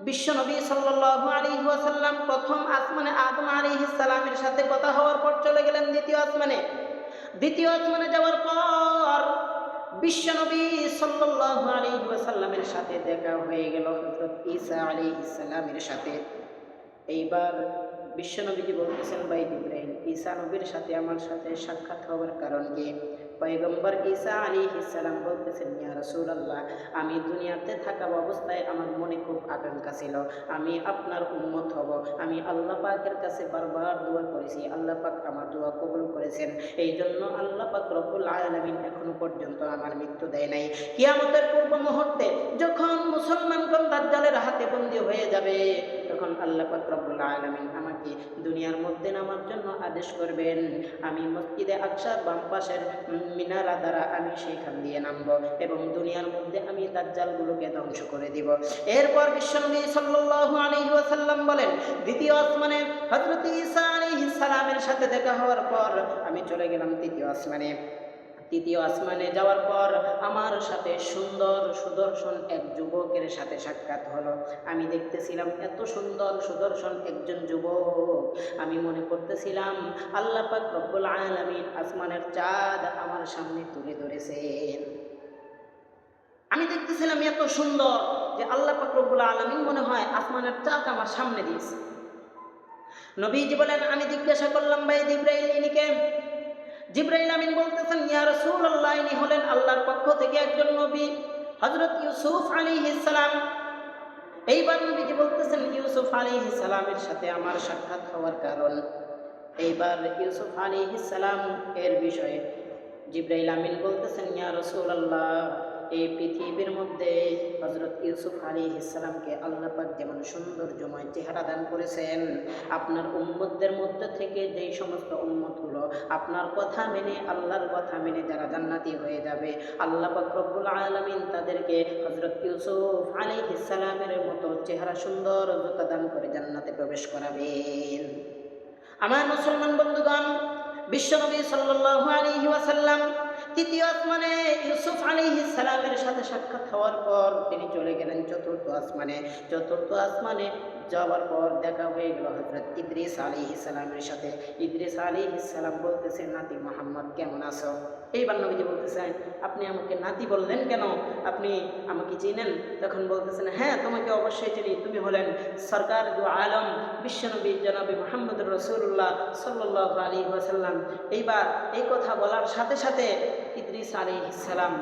বিশ্ব নবী সাল্লাল্লাহু আলাইহি ওয়াসাল্লাম প্রথম আসমানে আদম আলাইহিস সালামের সাথে কথা হওয়ার পর চলে গেলেন দ্বিতীয় আসমানে। দ্বিতীয় আসমানে যাওয়ার পর বিশ্ব নবী সাল্লাল্লাহু আলাইহি ওয়াসাল্লামের সাথে দেখা হয়ে গেল হযরত ঈসা আলাইহিস সালামের সাথে। এইবার বিশ্বনবীজি বলতেছেন, ভাই জিবরাইল, ঈসা নবীর সাথে আমার সাথে সাক্ষাৎ হওয়ার কারণ কি? পয়গম্বর ঈসা আলাইহিস সালাম বলতেছেন, ইয়া রাসূলুল্লাহ, আমি দুনিয়াতে থাকা অবস্থায় আমার মনে খুব আকাঙ্ক্ষা ছিল আমি আপনার উম্মত হব। আমি আল্লাহ পাকের কাছে বারবার দোয়া করেছি, আল্লাহ পাক আমার দোয়া কবুল করেছেন। এই জন্য আল্লাহ পাক রব্বুল আলামিন এখনো পর্যন্ত আমার মৃত্যু দেয় নাই। কিয়ামতের পূর্ব মুহূর্তে যখন মুসলমানগণ দাজ্জালের হাতে বন্দী হয়ে যাবে, তখন আল্লাহ পাক রব্বুল আলামিন আমাকে দুনিয়ার মধ্যে নামার জন্য আদেশ করবেন। আমি মসজিদে আকসার বাম পাশের মিনারা দ্বারা আমি সেইখান দিয়ে নামবো এবং দুনিয়ার মধ্যে আমি দাজ্জালগুলোকে ধ্বংস করে দিব। এরপর বিশ্বনবী সাল্লাল্লাহু আলাইহি ওয়াসাল্লাম বলেন, দ্বিতীয় আসমানে হযরত ঈসা আলাইহিস সালামের সাথে দেখা হওয়ার পর আমি চলে গেলাম তৃতীয় আসমানে। তৃতীয় আসমানে যাওয়ার পর আমার সাথে সুন্দর সুদর্শন এক যুবকের সাথে সাক্ষাৎ হলো। আমি দেখতেছিলাম এত সুন্দর সুদর্শন একজন যুবক, আমি মনে করতেছিলাম আল্লাহ পাক রব্বুল আলামিন আসমানের চাঁদ আমার সামনে তুলে ধরেছেন। আমি দেখতেছিলাম এত সুন্দর যে আল্লাহ পাক রব্বুল আলামিন মনে হয় আসমানের চাঁদ আমার সামনে দিয়েছে। নবীজি বলেন, আমি জিজ্ঞাসা করলাম, ভাই জিবরাইল, ইনি কে? জিবরাইল আমিন বলতেছেন, ইয়া রাসূলুল্লাহ, ইনি হলেন আল্লাহর পক্ষ থেকে একজন নবী, হযরত ইউসুফ আলাইহিস সালাম। এইবার নবীজি বলতেছেন, ইউসুফ আলাইহিস সালামের সাথে আমার সাক্ষাৎ হওয়ার কারণ। এইবার ইউসুফ আলাইহিস সালাম এর বিষয়ে জিবরাইল আমিন বলতেছেন, ইয়া রাসূলুল্লাহ, এই পৃথিবীর মধ্যে হযরত ইউসুফ আলাইহিস সালামকে আল্লাহ পাক যেমন সৌন্দর্যময় চেহারা দান করেছেন, আপনার উম্মতদের মধ্যে থেকে যেই সমস্ত উম্মতগুলো আপনার কথা মেনে, আল্লাহর কথা মেনে যারা জান্নাতি হয়ে যাবে, আল্লাহ পাক রব্বুল আলামিন তাদেরকে হযরত ইউসুফ আলাইহিস সালামের মতো চেহারা সৌন্দর্যতা দান করে জান্নাতে প্রবেশ করাবেন। আমার মুসলমান বন্ধুগণ, বিশ্বনবী সাল্লাল্লাহু আলাইহি ওয়াসাল্লাম তৃতীয় আসমানে ইউসুফ আলাইহিস সালামের সাথে সাক্ষাৎ হওয়ার পর তিনি চলে গেলেন চতুর্থ আসমানে। চতুর্থ আসমানে যাওয়ার পর দেখা হয়ে গেল হযরত ইদ্রিস আলাইহিস সালামের সাথে। ইদ্রিস আলাইহিস সালাম বলতেছেন, নাতি মুহাম্মদ, কেমন আছো? এইবার নবীজি বলতেছেন, আপনি আমাকে নাতি বললেন কেন? আপনি আমাকে চিনেন? তখন বলতেছেন, হ্যাঁ, তোমাকে অবশ্যই চিনি, তুমি হলেন সরকার দু আলম বিশ্বনবী জনাবে মুহাম্মদুর রাসূলুল্লাহ সাল্লাল্লাহু আলাইহি ওয়াসাল্লাম। এইবার এই কথা বলার সাথে সাথে ইদ্রিস আলাইহিস সালাম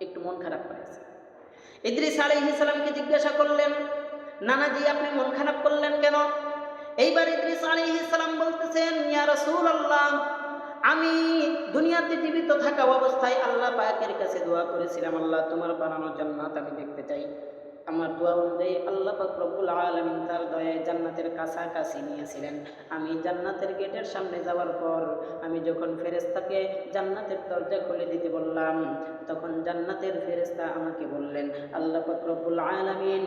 একটু মন খারাপ করেছে। ইদ্রিস আলাইহিস সালামকে জিজ্ঞাসা করলেন, নানাজি, আপনি মন খারাপ করলেন কেন? এইবার ইদ্রিস আলাইহিস সালাম বলতেছেন, ইয়া রাসূলুল্লাহ, আমি দুনিয়াতে জীবিত থাকা অবস্থায় আল্লাহ পাকের কাছে দোয়া করেছিলাম, আল্লাহ, তোমার বানানো জান্নাত আমি দেখতে চাই। আমার দোয়া অনুযায়ী আল্লাহ পাক রব্বুল আলামিন তার দয়ায় জান্নাতের কাছাকাছি নিয়েছিলেন। আমি জান্নাতের গেটের সামনে যাওয়ার পর আমি যখন ফেরেশতাকে জান্নাতের দরজা খুলে দিতে বললাম, তখন জান্নাতের ফেরেশতা আমাকে বললেন, আল্লাহ পাক রব্বুল আলামিন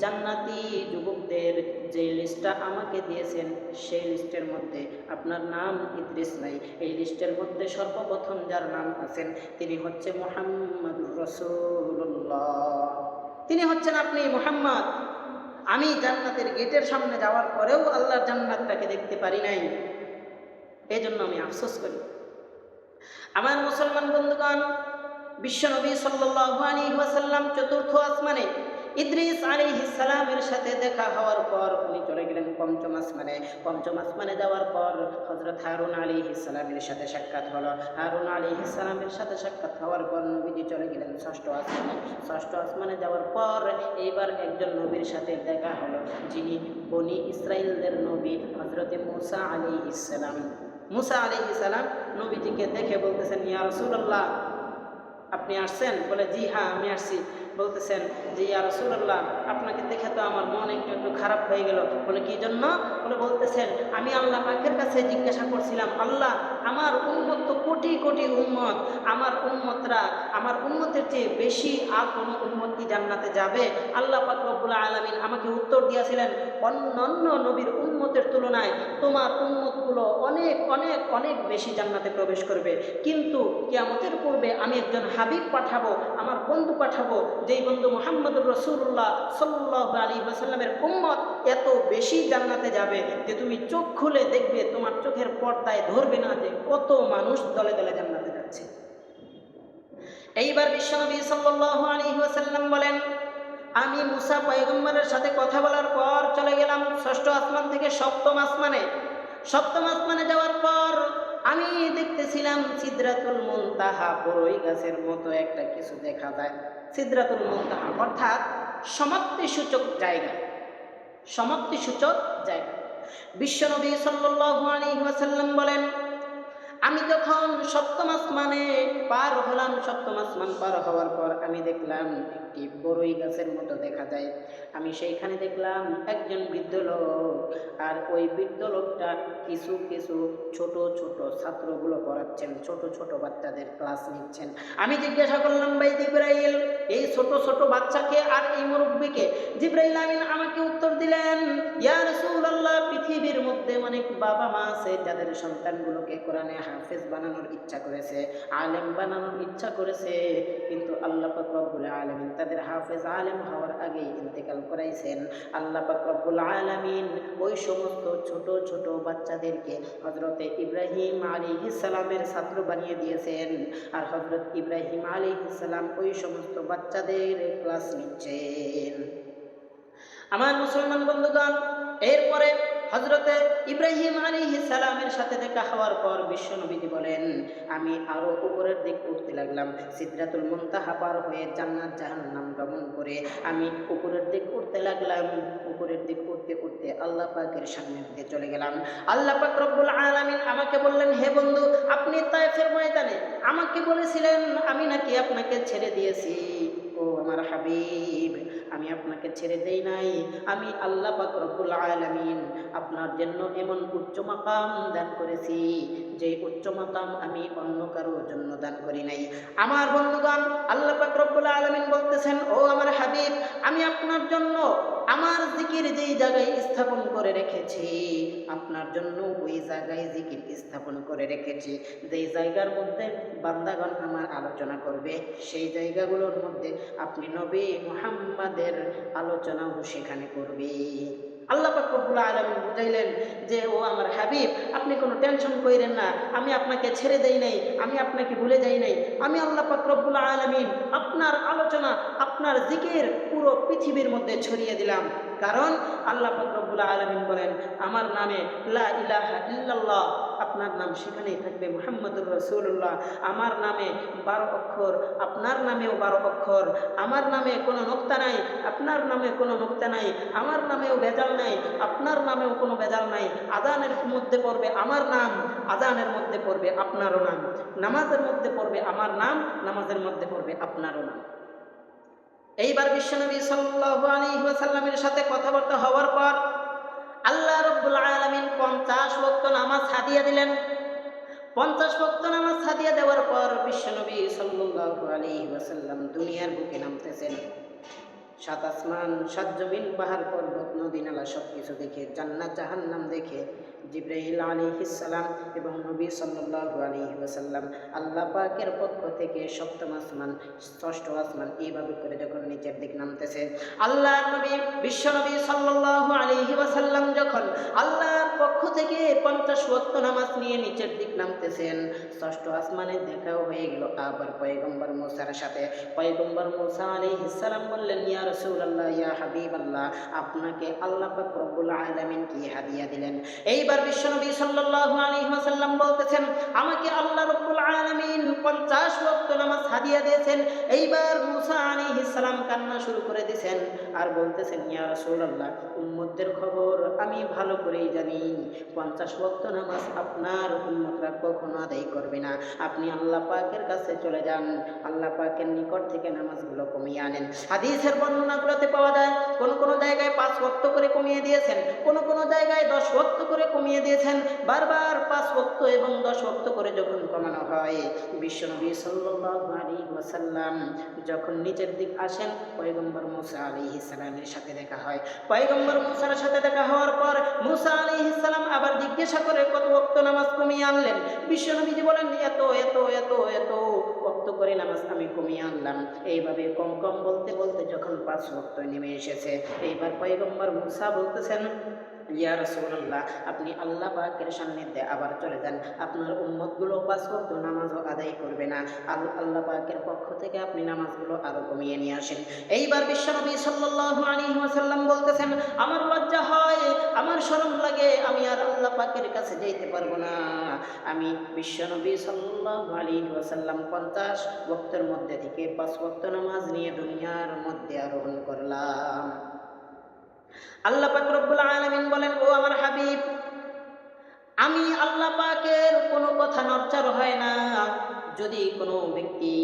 জান্নাতি যুবকদের যে লিস্টটা আমাকে দিয়েছেন সেই লিস্টের মধ্যে আপনার নাম ইদ্রিস নাই। এই লিস্টের মধ্যে সর্বপ্রথম যার নাম আছেন তিনি হচ্ছে মুহাম্মাদুর রাসূলুল্লাহ, তিনি হচ্ছেন আপনি মুহাম্মদ। আমি জান্নাতের গেটের সামনে যাওয়ার পরেও আল্লাহর জান্নাতটাকে দেখতে পারি নাই, এই জন্য আমি আফসোস করি। আমার মুসলমান বন্ধুগণ, বিশ্বনবী সাল্লাল্লাহু আলাইহি ওয়াসাল্লাম চতুর্থ আসমানে ইদ্রিস আলাইহিস সালামের সাথে দেখা হওয়ার পর উনি চলে গেলেন পঞ্চম আসমানে। পঞ্চম আসমানে যাওয়ার পর হযরত হারুন আলাইহিস সালামের সাথে সাক্ষাৎ হলো। হারুন আলাইহিস সালামের সাথে সাক্ষাৎ হওয়ার পর নবীজি চলে গেলেন ষষ্ঠ আসমানে। ষষ্ঠ আসমানে যাওয়ার পর এইবার একজন নবীর সাথে দেখা হলো, যিনি বনি ইসরাইলদের নবী হযরত মূসা আলাইহিস সালাম। মূসা আলাইহিস সালাম নবীজিকে দেখে বলতেছেন, ইয়া রাসূলুল্লাহ আপনি আসছেন? বলে, জি হ্যাঁ আমি আসছি। বলতেছেন যে ইয়া রাসূলুল্লাহ আপনাকে দেখে তো আমার মন একটু একটু খারাপ হয়ে গেল। বলে, কি জন্য? বলতেছেন আমি আল্লাহ পাকের কাছে জিজ্ঞাসা করছিলাম, আল্লাহ আমার উম্মত তো কোটি কোটি উম্মত, আমার উম্মতের চেয়ে বেশি আর কোনো উম্মত কি জান্নাতে যাবে? আল্লাহ পাক রব্বুল আলামিন আমাকে উত্তর দিয়েছিলেন, অন্যান্য নবীর উম্মতের তুলনায় তোমার উম্মতগুলো অনেক অনেক অনেক বেশি জান্নাতে প্রবেশ করবে, কিন্তু কিয়ামতের পূর্বে আমি একজন হাবিব পাঠাবো, আমার বন্ধু পাঠাবো, যেই বন্ধু মুহাম্মদুর রাসূলুল্লাহ সাল্লাল্লাহু আলাইহি ওয়াসাল্লামের উম্মত এত বেশি জান্নাতে যাবে যে তুমি চোখ খুলে দেখবে, তোমার চোখের পর্দায় ধরবে না যে কত মানুষ দলে দলে জান্নাতে যাচ্ছে। এইবার বিশ্বনবী সাল্লাল্লাহু আলাইহি ওয়াসাল্লাম বলেন, আমি মুসা পয়গম্বরের সাথে কথা বলার পর চলে গেলাম ষষ্ঠ আসমান থেকে সপ্তম আসমানে। সপ্তম আসমানে যাওয়ার পর আমি দেখতেছিলাম সিদরাতুল মুনতাহা, বড়ই গাছের মতো একটা কিছু দেখা যায়। সিদরাতুল মুনতাহা অর্থাৎ সমাপ্তিসূচক জায়গা, সমাপ্তিসূচক জায়গা। বিশ্বনবী সাল্লাল্লাহু আলাইহি ওয়াসাল্লাম বলেন, আমি যখন সপ্তম আসমানে পার হলাম, সপ্তম আসমান পার হওয়ার পর আমি দেখলাম একটি বড়ই গাছের মতো দেখা যায়। আমি সেইখানে দেখলাম একজন বৃদ্ধ লোক, আর ওই বৃদ্ধ লোকটা কিছু কিছু ছোট ছোট ছাত্রগুলো পড়াচ্ছেন, ছোট ছোট বাচ্চাদের ক্লাস নিচ্ছেন। আমি জিজ্ঞাসা করলাম, ভাই জিবরাইল এই ছোট ছোট বাচ্চাকে আর এই মুরব্বীকে? জিবরাইল আমিন আমাকে উত্তর দিলেন, ইয়া রাসূলুল্লাহ পৃথিবীর মধ্যে অনেক বাবা মা আছে যাদের সন্তানগুলোকে কোরআনে হাফেজ বানানোর ইচ্ছা করেছে, আলেম বানানোর ইচ্ছা করেছে, কিন্তু আল্লাহ পাক রব্বুল আলামিন তাদের হাফেজ আলেম হওয়ার আগেই ইন্তেকাল করাইছেন। আল্লাহ পাক রব্বুল আলামিন ওই সমস্ত ছোট ছোট বাচ্চাদেরকে হযরতে ইব্রাহিম আলাইহিস সালামের ছাত্র বানিয়ে দিয়েছেন, আর হযরত ইব্রাহিম আলাইহিস সালাম ওই সমস্ত বাচ্চাদের ক্লাস নিচ্ছেন। আমার মুসলমান বন্ধুগণ, এরপরে হযরতে ইব্রাহিম আলাইহিস সালামের সাথে দেখা হওয়ার পর বিশ্বনবীজি বলেন, আমি আরো উপরের দিক উঠতে লাগলাম। সিদরাতুল মুনতাহা পার হয়ে জান্নাত জাহান্নাম গমন করে আমি উপরের দিক উঠতে লাগলাম। উপরের দিক উঠতে উঠতে আল্লাহ পাকের সামনের দিকে চলে গেলাম। আল্লাহ পাক রব্বুল আলামিন আমাকে বললেন, হে বন্ধু আপনি তায়েফের ময়দানে আমাকে বলেছিলেন আমি নাকি আপনাকে ছেড়ে দিয়েছি। ও আমার হাবিব, আমি আপনাকে ছেড়ে দেই নাই। আমি আল্লাহ পাক রব্বুল আলামিন আপনার জন্য এমন উচ্চ মাকাম দান করেছি যে উচ্চ মাকাম আমি অন্য কারোর জন্য দান করি নাই। আমার বন্ধুগণ, আল্লাহ পাক রব্বুল আলামিন বলতেছেন, ও আমার হাবিব আমি আপনার জন্য আমার জিকির যেই জায়গায় স্থাপন করে রেখেছি, আপনার জন্য ওই জায়গায় জিকির স্থাপন করে রেখেছি। যেই জায়গার মধ্যে বান্দাগণ আমার আলোচনা করবে সেই জায়গাগুলোর মধ্যে আপনি নবী মুহাম্মাদের আলোচনাও সেখানে করবে। আল্লাহ পাক রব্বুল আলামিন বুঝাইলেন যে ও আমার হাবিব আপনি কোনো টেনশন কইরেন না, আমি আপনাকে ছেড়ে দেই নাই, আমি আপনাকে ভুলে যাই নাই। আমি আল্লাহ পাক রব্বুল আলামিন আপনার আলোচনা আপনার জিকির পুরো পৃথিবীর মধ্যে ছড়িয়ে দিলাম। কারণ আল্লাহ পাক রব্বুল আলামিন বলেন, আমার নামে লা ইলাহা ইল্লাল্লাহ, আপনার নাম সেখানেই থাকবে মুহাম্মদুর রাসূলুল্লাহ। আমার নামে 12 অক্ষর, আপনার নামেও 12 অক্ষর। আমার নামে কোনো নোক্তা নাই, আপনার নামে কোনো নোক্তা নাই। আমার নামেও ভেজাল নাই, আপনার নামেও কোনো ভেজাল নাই। আযানের মধ্যে পড়বে আমার নাম, আযানের মধ্যে পড়বে আপনারও নাম। নামাজের মধ্যে পড়বে আমার নাম, নামাজের মধ্যে পড়বে আপনারও নাম। এইবার বিশ্বনবী সাল্লাল্লাহু আলাইহি ওয়াসাল্লামের সাথে কথাবার্তা হওয়ার পর আল্লাহ রাব্বুল আলামিন 50 ওয়াক্ত নামাজ হাদিয়া দিলেন। 50 ওয়াক্ত নামাজ হাদিয়া দেওয়ার পর বিশ্বনবী সাল্লাল্লাহু আলাইহি ওয়াসাল্লাম দুনিয়ার বুকে নামতেছেন। সাত আসমান, সাত জমিন, পাহাড় পর্বত, নদী নালা সবকিছু দেখে, জান্নাত জাহান্নাম দেখে জিবরাইল আলাইহিস সালাম এবং নবী সাল্লাল্লাহু আলাইহি ওয়াসাল্লাম আল্লাহ পাকের পক্ষ থেকে সপ্তম আসমান, ষষ্ঠ আসমান এইভাবে করে যখন নিচের দিক নামতেছে, আল্লাহর নবী বিশ্বনবী সাল্লাল্লাহু আলাইহি ওয়াসাল্লাম যখন আল্লাহর পক্ষ থেকে 50 ওয়াক্ত নামাজ নিয়ে নিচের দিক নামতেছেন, ষষ্ঠ আসমানে দেখাও হয়ে গেল আবার পয়গম্বর মুসার সাথে। পয়গম্বর মুসা আলাইহিস সালাম বললেন, ইয়া রাসূলুল্লাহ, ইয়া হাবিবাল্লাহ, আপনাকে আল্লাহ পাক রব্বুল আলামিন কি হাদিয়া দিলেন? এইবার বিশ্বনবী সাল্লাল্লাহু আলাইহি ওয়াসাল্লাম বলতেছেন, আমাকে আল্লাহ রব্বুল আলামিন 50 ওয়াক্ত নামাজ হাদিয়া দিয়েছেন। এইবার মুসা আলাইহিস সালাম কান্না শুরু করে দিয়েছেন আর বলতেছেন, ইয়া রাসূলুল্লাহ, উম্মতদের খবর আমি ভালো করেই জানি, 50 ওয়াক্ত নামাজ আপনার উম্মতরা কখনো আদায় করবে না। আপনি আল্লাহ পাকের কাছে চলে যান, আল্লাহ পাকের নিকট থেকে নামাজগুলো কমিয়ে আনেন। হাদিসের বর্ণনাগুলোতে পাওয়া যায় কোন কোন জায়গায় 5 ওয়াক্ত করে কমিয়ে দিয়েছেন, কোন কোন জায়গায় 10 ওয়াক্ত করে কমিয়ে দিয়েছেন। বারবার 5 ওয়াক্ত এবং 10 ওয়াক্ত করে যখন কমানো হয়, বিশ্বনবী সাল্লাল্লাহু আলাইহি ওয়াসাল্লাম যখন নিচের দিক আসেন, পয়গম্বর মুসা আলাইহিস সালামের সাথে দেখা হয়। পয়গম্বর মুসার সাথে দেখা হওয়ার পর মুসা আলাইহিস সালাম আবার জিজ্ঞাসা করে কত ওয়াক্ত নামাজ কমিয়ে আনলেন? বিশ্বনবীজি বলেন, এত এত এত এত ওয়াক্ত করে নামাজ আমি কমিয়ে আনলাম। এইভাবে কম কম বলতে বলতে যখন 5 ওয়াক্ত নেমে এসেছে, এইবার পয়গম্বর মুসা বলতেছেন, ইয়া রাসূলুল্লাহ, আপনি আল্লাহ পাকের সান্নিধ্যে আবার চলে যান, আপনার উম্মতগুলো 5 ওয়াক্ত নামাজও আদায় করবে না। আল্লাহ পাকের পক্ষ থেকে আপনি নামাজগুলো আরো কমিয়ে নিয়ে আসেন। এইবার বিশ্বনবী সাল্লাল্লাহু আলাইহি ওয়াসাল্লাম বলতেছেন, আমার লজ্জা হয়, আমার শরম লাগে, আমি আর আল্লাহ পাকের কাছে যেতে পারবো না। আমি বিশ্বনবী সাল্লাল্লাহু আলাইহি ওয়াসাল্লাম 50 ওয়াক্তের মধ্যে থেকে 5 ওয়াক্ত নামাজ নিয়ে দুনিয়ার মধ্যে আরোহণ করলাম। আল্লাহ পাক রব্বুল আলামিন বলেন, ও আমার হাবিব, আমি আল্লাহ পাকের কোনো কথা নড়চড় হয় না। যদি কোনো ব্যক্তি,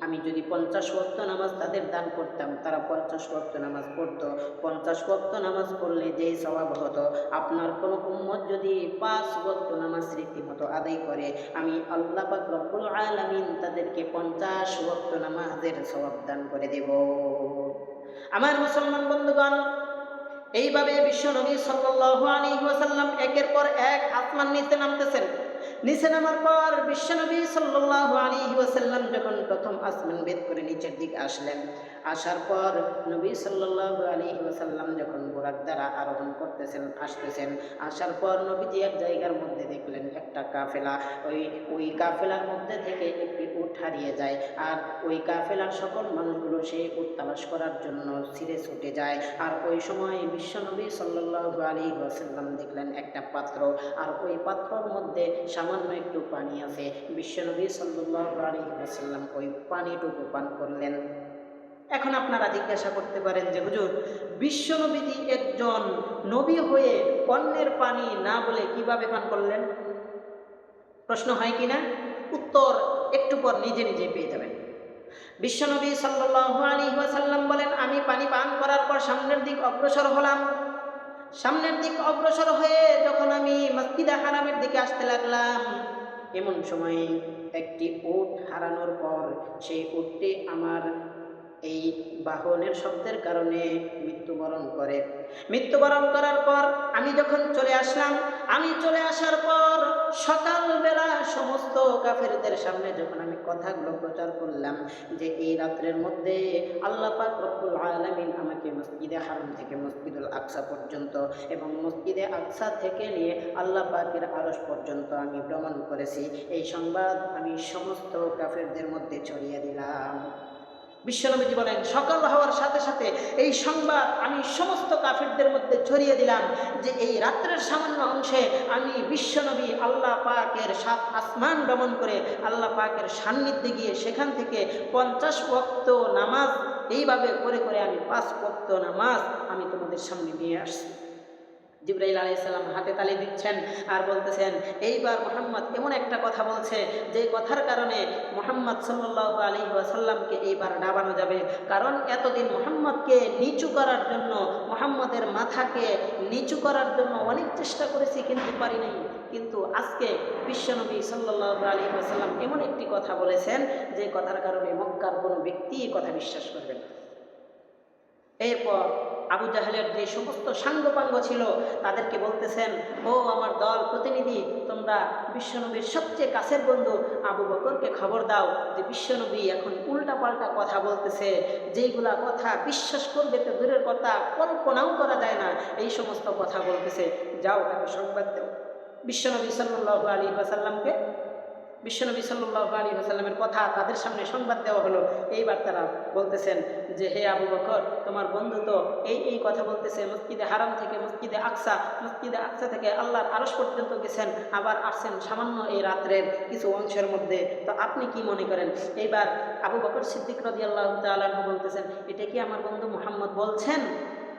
আমি যদি 50 ওয়াক্ত নামাজ তাদের দান করতাম, তারা 50 ওয়াক্ত নামাজ পড়তো, 50 ওয়াক্ত নামাজ পড়লে যেই সওয়াব হতো, আপনার কোনো উম্মত যদি 5 ওয়াক্ত নামাজ রীতিমতো আদায় করে, আমি আল্লাহ পাক রব্বুল আলামিন তাদেরকে 50 ওয়াক্ত নামাজের সওয়াব দান করে দেব। আমার মুসলমান বন্ধুগণ, এইভাবে বিশ্বনবী সাল্লাল্লাহু আলাইহি ওয়াসাল্লাম একের পর এক আসমান নিচে নামতেছেন। নিচে নামার পর বিশ্বনবী সাল্লাল্লাহু আলাইহি ওয়াসাল্লাম যখন প্রথম আসমান ভেদ করে নিচের দিকে আসলেন, আসার পর নবী সাল্লাল্লাহু আলাইহি ওয়াসাল্লাম যখন বুরাক দ্বারা আরোহণ করতেছেন, আসতেছেন, আসার পর নবীজি এক জায়গার মধ্যে দেখলেন একটা কাফেলা, ওই কাফেলার মধ্যে থেকে একটি উট হারিয়ে যায়। আর ওই কাফেলার সকল মানুষগুলো সেই উট তালাশ করার জন্য ছিঁড়ে ছুটে যায়। আর ওই সময় বিশ্বনবী সাল্লাল্লাহু আলাইহি ওয়াসাল্লাম দেখলেন একটা পাত্র, আর ওই পাত্রর মধ্যে সামান্য একটু পানি আছে। বিশ্বনবী সাল্লাল্লাহু আলাইহি ওয়াসাল্লাম ওই পানিটুকু পান করলেন। এখন আপনারা জিজ্ঞাসা করতে পারেন যে হুজুর, বিশ্বনবীজি একজন নবী হয়ে অন্যের পানি না বলে কিভাবে পান করলেন? প্রশ্ন হয় কিনা? উত্তর একটু পর নিজে নিজে পেয়ে যাবেন। বিশ্বনবী সাল্লাল্লাহু আলাইহি ওয়াসাল্লাম বলেন, আমি পানি পান করার পর সামনের দিক অগ্রসর হলাম। সামনের দিক অগ্রসর হয়ে যখন আমি মসজিদে হারামের দিকে আসতে লাগলাম, এমন সময়ে একটি উট হারানোর পর সেই উটটি আমার এই বাহনের শব্দের কারণে মৃত্যুবরণ করে। মৃত্যুবরণ করার পর আমি যখন চলে আসলাম, আমি চলে আসার পর সকালবেলা সমস্ত কাফেরদের সামনে যখন আমি কথাগুলো প্রচার করলাম যে এই রাত্রের মধ্যে আল্লাহ পাক রব্বুল আলামিন আমাকে মসজিদে হারাম থেকে মসজিদুল আকসা পর্যন্ত এবং মসজিদে আকসা থেকে নিয়ে আল্লাহ পাকের আরশ পর্যন্ত আমি ভ্রমণ করেছি, এই সংবাদ আমি সমস্ত কাফেরদের মধ্যে ছড়িয়ে দিলাম। বিশ্বনবীজি বলেন, সকাল হওয়ার সাথে সাথে এই সংবাদ আমি সমস্ত কাফিরদের মধ্যে ছড়িয়ে দিলাম যে এই রাত্রের সামান্য অংশে আমি বিশ্বনবী আল্লাহ পাকের 7 আসমান ভ্রমণ করে আল্লাহ পাকের সান্নিধ্যে গিয়ে সেখান থেকে 50 ওয়াক্ত নামাজ এইভাবে করে করে আমি 5 ওয়াক্ত নামাজ আমি তোমাদের সামনে নিয়ে আসছি। জিবরাইল আলাইহিস সালাম হাতে তালি দিচ্ছেন আর বলতেছেন, এইবার মুহাম্মদ এমন একটা কথা বলছে যে কথার কারণে মুহাম্মদ সাল্লাল্লাহু আলাইহি ওয়াসাল্লামকে এইবার ডাবানো যাবে। কারণ এতদিন মুহাম্মদকে নিচু করার জন্য, মুহাম্মদের মাথাকে নিচু করার জন্য অনেক চেষ্টা করেছি, কিন্তু পারি নাই। কিন্তু আজকে বিশ্বনবী সাল্লাল্লাহু আলাইহি ওয়াসাল্লাম এমন একটি কথা বলেছেন যে কথার কারণে মক্কার কোনো ব্যক্তি কথা বিশ্বাস করবে না। এরপর আবু জাহেলের যে সমস্ত সাঙ্গপাঙ্গ ছিল তাদেরকে বলতেছেন, ও আমার দল প্রতিনিধি, তোমরা বিশ্বনবীর সবচেয়ে কাছের বন্ধু আবু বকরকে খবর দাও যে বিশ্বনবী এখন উল্টাপাল্টা কথা বলতেছে, যেইগুলা কথা বিশ্বাস করবে তো দূরের কথা, কল্পনাও করা যায় না, এই সমস্ত কথা বলতেছে, যাও তাকে সংবাদ দাও। বিশ্বনবী সাল্লাল্লাহু আলাইহি ওয়াসাল্লামকে বিশ্বনবী সাল্লাল্লাহু আলাইহি ওয়াসাল্লামের কথা তাদের সামনে সংবাদ দেওয়া হলো। এইবার তারা বলতেছেন যে, হে আবু বকর, তোমার বন্ধু তো এই কথা বলতেছে, মসজিদে হারাম থেকে মসজিদে আকসা থেকে আল্লাহর আরশ পর্যন্ত গেছেন, আবার আসছেন সামান্য এই রাত্রের কিছু অংশের মধ্যে, তো আপনি কি মনে করেন? এইবার আবু বকর সিদ্দিক রাদিয়াল্লাহু তাআলা আনহু বলতেছেন, এটা কি আমার বন্ধু মুহাম্মদ বলছেন?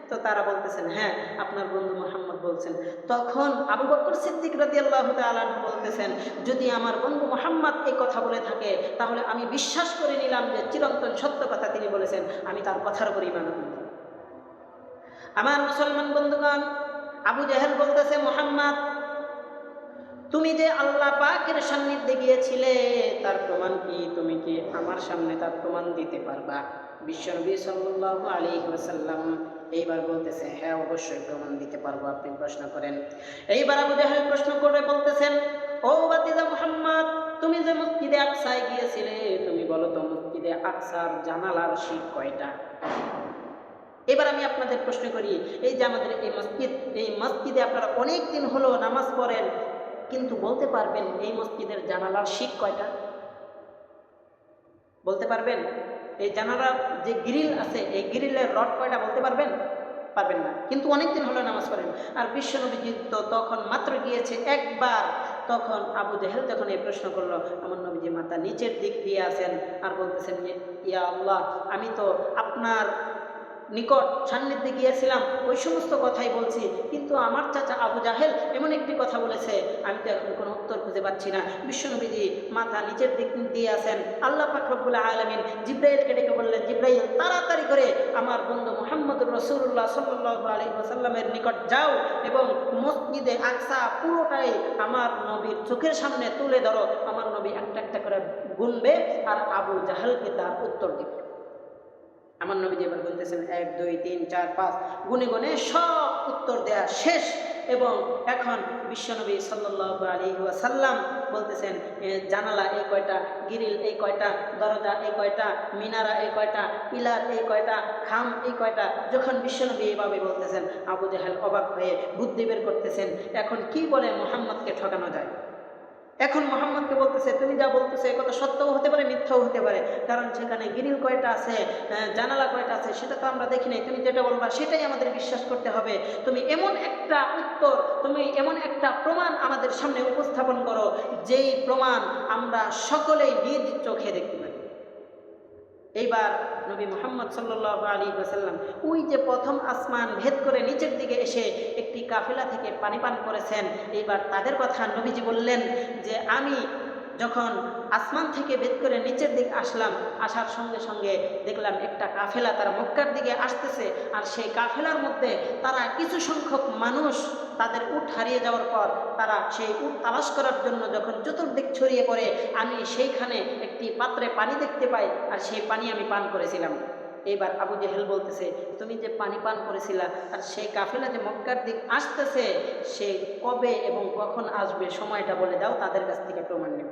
তো তারা বলতেছেন, হ্যাঁ, আপনার বন্ধু মুহাম্মদ বলছেন। তখন আবু বকর সিদ্দিক রাদিয়াল্লাহু তাআলা আনহু বলতেছেন, যদি আমার বন্ধু মুহাম্মদ এই কথা বলে থাকে তাহলে আমি বিশ্বাস করে নিলাম যে চিরন্তন সত্য কথা তিনি বলেছেন, আমি তার কথার উপর ঈমান আনলাম। আমার মুসলমান বন্ধুগণ, আবু জাহেল বলতেছে, মুহাম্মদ, তুমি যে আল্লাহ পাকের সান্নিধ্যে গিয়েছিলে তার প্রমাণ কি? তুমি কি আমার সামনে তার প্রমাণ দিতে পারবা? বিশ্বনবী সাল্লাল্লাহু আলাইহি ওয়াসাল্লাম এইবার বলতেছে, হ্যাঁ, অবশ্যই প্রমাণ দিতে পারবো, আপনি প্রশ্ন করেন। এইবার আবু জাহেল প্রশ্ন করে বলতেছেন, ও বাতিজা মুহাম্মদ, তুমি যে মসজিদে আকসায় গিয়েছিলে, তুমি বলো তো মসজিদে আকসার জানালার শিক কয়টা? এবার আমি আপনাদের প্রশ্ন করি, এই যে আমাদের এই মসজিদে আপনারা অনেক দিন হলো নামাজ পড়েন, কিন্তু বলতে পারবেন এই মসজিদের জানালার শিক কয়টা? বলতে পারবেন? এই জানালার যে গ্রিল আছে, এই গ্রিলের রড কয়টা বলতে পারবেন? পারবেন না, কিন্তু অনেকদিন হলো নামাজ পড়েন। আর বিশ্বনবীজি তো তখন মাত্র গিয়েছে একবার। তখন আবু জাহেল যখন এই প্রশ্ন করলো, আমার নবীজি মাথা নিচের দিক দিয়ে আছেন আর বলতেছেন, ইয়া আল্লাহ, আমি তো আপনার নিকট সান্নিধ্যে গিয়েছিলাম, ওই সমস্ত কথাই বলছি, কিন্তু আমার চাচা আবু জাহেল এমন একটি কথা বলেছে, আমি তো এখন কোনো উত্তর খুঁজে পাচ্ছি না। বিশ্বনবীজি মাথা নিচের দিক দিয়ে আছেন। আল্লাহ পাক রব্বুল আলামিন জিবরাইলকে ডেকে বললেন, জিবরাইল, তাড়াতাড়ি করে আমার বন্ধু মুহাম্মদুর রাসূলুল্লাহ সাল্লাল্লাহু আলাইহি ওয়াসাল্লামের নিকট যাও এবং মসজিদে আকসা পুরোটাই আমার নবীর চোখের সামনে তুলে ধরো। আমার নবী একটা একটা করে গুনবে আর আবু জাহেলকে তার উত্তর দিবে। আমার নবীজি এবার বলতেছেন 1 2 3 4 5 গুনে গুনে সব উত্তর দেয়া শেষ। এবং এখন বিশ্বনবী সাল্লাল্লাহু আলাইহি ওয়াসাল্লাম বলতেছেন, জানালা এই কয়টা, গ্রিল এই কয়টা, দরজা এই কয়টা, মিনারা এই কয়টা, পিলার এই কয়টা, খাম এই কয়টা। যখন বিশ্বনবী এইভাবে বলতেছেন, আবু জাহেল অবাক হয়ে বুদ্ধি বের করতেছেন, এখন কি বলে মুহাম্মদকে ঠকানো যায়। এখন মুহাম্মদকে বলতেছে, তুমি যা বলতেছো এ কথা সত্যও হতে পারে, মিথ্যাও হতে পারে, কারণ সেখানে গ্রিল কয়টা আছে, জানালা কয়টা আছে সেটা তো আমরা দেখি নাই, তুমি যেটা বলবা সেটাই আমাদের বিশ্বাস করতে হবে। তুমি এমন একটা উত্তর, তুমি এমন একটা প্রমাণ আমাদের সামনে উপস্থাপন করো যেই প্রমাণ আমরা সকলেই নিজ চোখে দেখতে পাই। এইবার নবী মুহাম্মদ সাল্লাল্লাহু আলাইহি ওয়াসাল্লাম ওই যে প্রথম আসমান ভেদ করে নিচের দিকে এসে একটি কাফেলা থেকে পানি পান করেছেন, এইবার তাদের কথা নবীজি বললেন যে, আমি যখন আসমান থেকে ভেদ করে নিচের দিকে আসলাম, আসার সঙ্গে সঙ্গে দেখলাম একটা কাফেলা তারা মক্কার দিকে আসতেছে, আর সেই কাফেলার মধ্যে তারা কিছু সংখ্যক মানুষ তাদের উট হারিয়ে যাওয়ার পর তারা সেই উট তালাশ করার জন্য যখন চতুর্দিক ছড়িয়ে পড়ে, আমি সেইখানে একটি পাত্রে পানি দেখতে পাই, আর সেই পানি আমি পান করেছিলাম। এইবার আবু জাহেল বলতেছে, তুমি যে পানি পান করেছিলা আর সেই কাফেলা যে মক্কার দিক আসতেছে, সে কবে এবং কখন আসবে সময়টা বলে দাও, তাদের কাছ থেকে প্রমাণ নেব।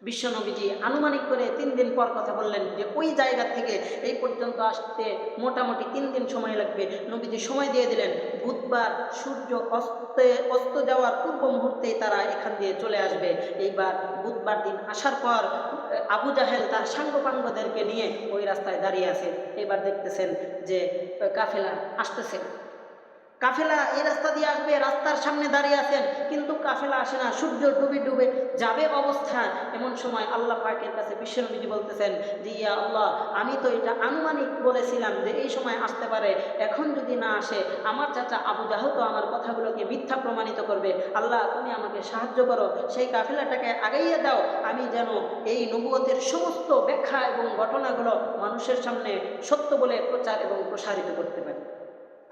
বিশ্বনবীজি আনুমানিক করে 3 দিন পর কথা বললেন যে ওই জায়গা থেকে এই পর্যন্ত আসতে মোটামুটি 3 দিন সময় লাগবে। নবীজি সময় দিয়ে দিলেন, বুধবার সূর্য অস্ত যাওয়ার পূর্ব মুহূর্তেই তারা এখান দিয়ে চলে আসবে। এইবার বুধবার দিন আসার পর আবু জাহেল তার সাঙ্গপাঙ্গদেরকে নিয়ে ওই রাস্তায় দাঁড়িয়ে আছে। এবার দেখতেছেন যে কাফেলা আসতেছে। কাফেলা এই রাস্তা দিয়ে আসবে, রাস্তার সামনে দাঁড়িয়ে আছেন, কিন্তু কাফেলা আসে না, সূর্য ডুবে ডুবে যাবে অবস্থা। এমন সময় আল্লাহ পাকের কাছে বিশ্বনবীজি বলতেছেন যে ইয়া আল্লাহ, আমি তো এটা আনুমানিক বলেছিলাম যে এই সময় আসতে পারে, এখন যদি না আসে আমার চাচা আবু জাহল তো আমার কথাগুলোকে মিথ্যা প্রমাণিত করবে। আল্লাহ তুমি আমাকে সাহায্য করো, সেই কাফেলাটাকে আগাইয়ে দাও, আমি যেন এই নবুয়তের সমস্ত ব্যাখ্যা এবং ঘটনাগুলো মানুষের সামনে সত্য বলে প্রচার এবং প্রসারিত করতে পারি।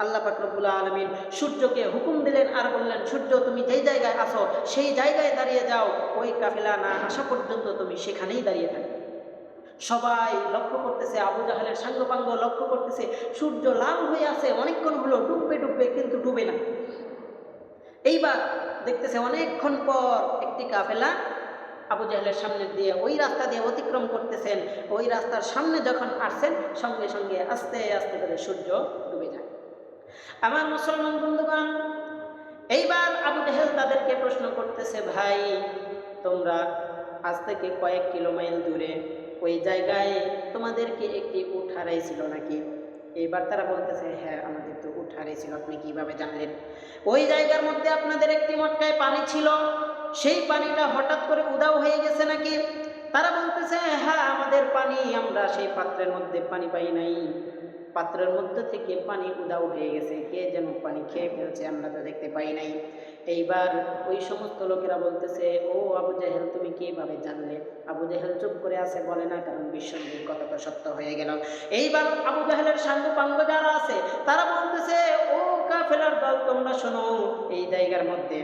আল্লাহ পাক রব্বুল আলামিন সূর্যকে হুকুম দিলেন আর বললেন, সূর্য তুমি যেই জায়গায় আসো সেই জায়গায় দাঁড়িয়ে যাও, ওই কাফেলা না আসা পর্যন্ত তুমি সেখানেই দাঁড়িয়ে থাকো। সবাই লক্ষ্য করতেছে, আবু জাহেলের সাঙ্গপাঙ্গ লক্ষ্য করতেছে, সূর্য লাল হয়ে আছে, অনেকক্ষণ হলো ডুববে ডুববে, কিন্তু ডুবে না। এইবার দেখতেছে অনেকক্ষণ পর একটি কাফেলা আবু জাহেলের সামনে দিয়ে ওই রাস্তা দিয়ে অতিক্রম করতেছেন। ওই রাস্তার সামনে যখন আসছেন, সঙ্গে সঙ্গে আস্তে আস্তে করে সূর্য ডুবে যায়। আমার মুসলমান বন্ধুগণ, এইবার আবু জাহেল তাদেরকে প্রশ্ন করতেছে, ভাই তোমরা আজ থেকে কয়েক কিলোমাইল দূরে ওই জায়গায় তোমাদেরকে একটি উট হারাইছিল নাকি? এইবার তারা বলতেছে, হ্যাঁ আমাদের তো উট হারিয়েছিল। আপনি কিভাবে জানলেন? ওই জায়গার মধ্যে আপনাদের একটি মটকায় পানি ছিল, সেই পানিটা হঠাৎ করে উধাও হয়ে গেছে নাকি? তারা বলতেছে, হ্যাঁ আমাদের পানি, আমরা সেই পাত্রের মধ্যে পানি পাই নাই, পাত্রের মধ্যে থেকে পানি উধাও হয়ে গেছে, কে যেন পানি খেয়ে ফেলছে, আমরা তো দেখতে পাই নাই। এইবার ওই সমস্ত লোকেরা বলতেছে, ও আবু জাহেল তুমি কিভাবে জানলে? আবু জাহেল চুপ করে আছে, বলে না, কারণ বিশ্বনবীর কথা তো সত্য হয়ে গেল। এইবার আবু জাহেলের সাঙ্গপাঙ্গ যারা আছে তারা বলতেছে, ও কাফেলার দল তোমরা শোনো, এই জায়গার মধ্যে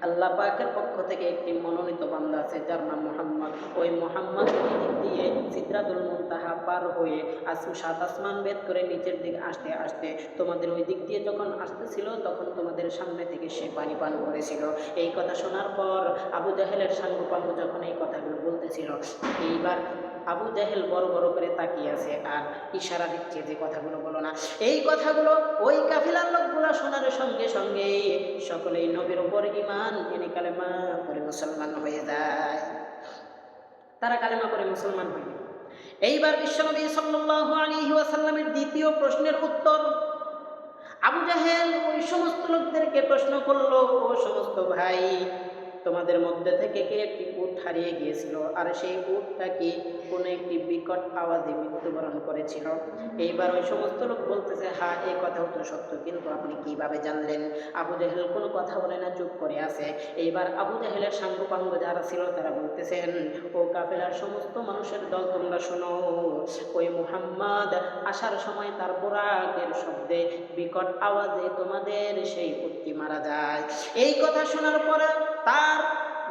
আল্লাহ পাকের পক্ষ থেকে একটি মনোনীত বান্দা আছে যার নাম মুহাম্মদ। ওই মুহাম্মদ দিক দিয়ে সিদরাতুল মুনতাহা পার হয়ে সাত আসমান ভেদ করে নিচের দিকে আসতে আসতে তোমাদের ওই দিক দিয়ে যখন আসতেছিল, তখন তোমাদের সামনে থেকে সে পানি পান করেছিল। এই কথা শোনার পর আবু জাহেলের সাঙ্গপাঙ্গ যখন এই কথাগুলো বলতেছিল, এইবার আবু জাহেল বড় বড় করে তাকিয়ে আছে আর ইশারা দিচ্ছে যে কথাগুলো বলো না। এই কথাগুলো ওই কাফিলার লোকগুলো শোনার সঙ্গে সঙ্গে সকলেই নবীর উপর ঈমান এনে কালেমা করে মুসলমান হয়ে যায়। তারা কালেমা করে মুসলমান হয়ে যায়। এইবার বিশ্বনবী সাল্লাল্লাহু আলাইহি ওয়াসাল্লামের দ্বিতীয় প্রশ্নের উত্তর, আবু জাহেল ওই সমস্ত লোকদেরকে প্রশ্ন করলো, ও সমস্ত ভাই, তোমাদের মধ্যে থেকে কে একটি উট হারিয়ে গিয়েছিল, আর সেই উটটা কি কোনো একটি বিকট আওয়াজে মৃত্যুবরণ করেছিল? এইবার ওই সমস্ত লোক বলতেছে, হ্যাঁ এই কথাও তো সত্য, কিন্তু আপনি কিভাবে জানলেন? আবু জাহেল কোনো কথা বলে না, চুপ করে আছে। এইবার আবু জাহেলের সাঙ্গপাঙ্গ যারা ছিল তারা বলতেছেন, ও কাফেলার সমস্ত মানুষের দল তোমরা শোনো, ওই মুহাম্মদ আসার সময় তার বোরাকের শব্দে বিকট আওয়াজে তোমাদের সেই উটটি মারা যায়। এই কথা শোনার পরে তার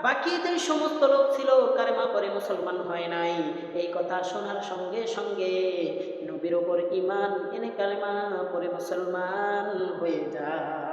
বাকি যে সমস্ত লোক ছিল কালেমা করে মুসলমান হয় নাই। এই কথা শোনার সঙ্গে সঙ্গে নবীর ওপর ঈমান এনে কালেমা করে মুসলমান হয়ে যায়।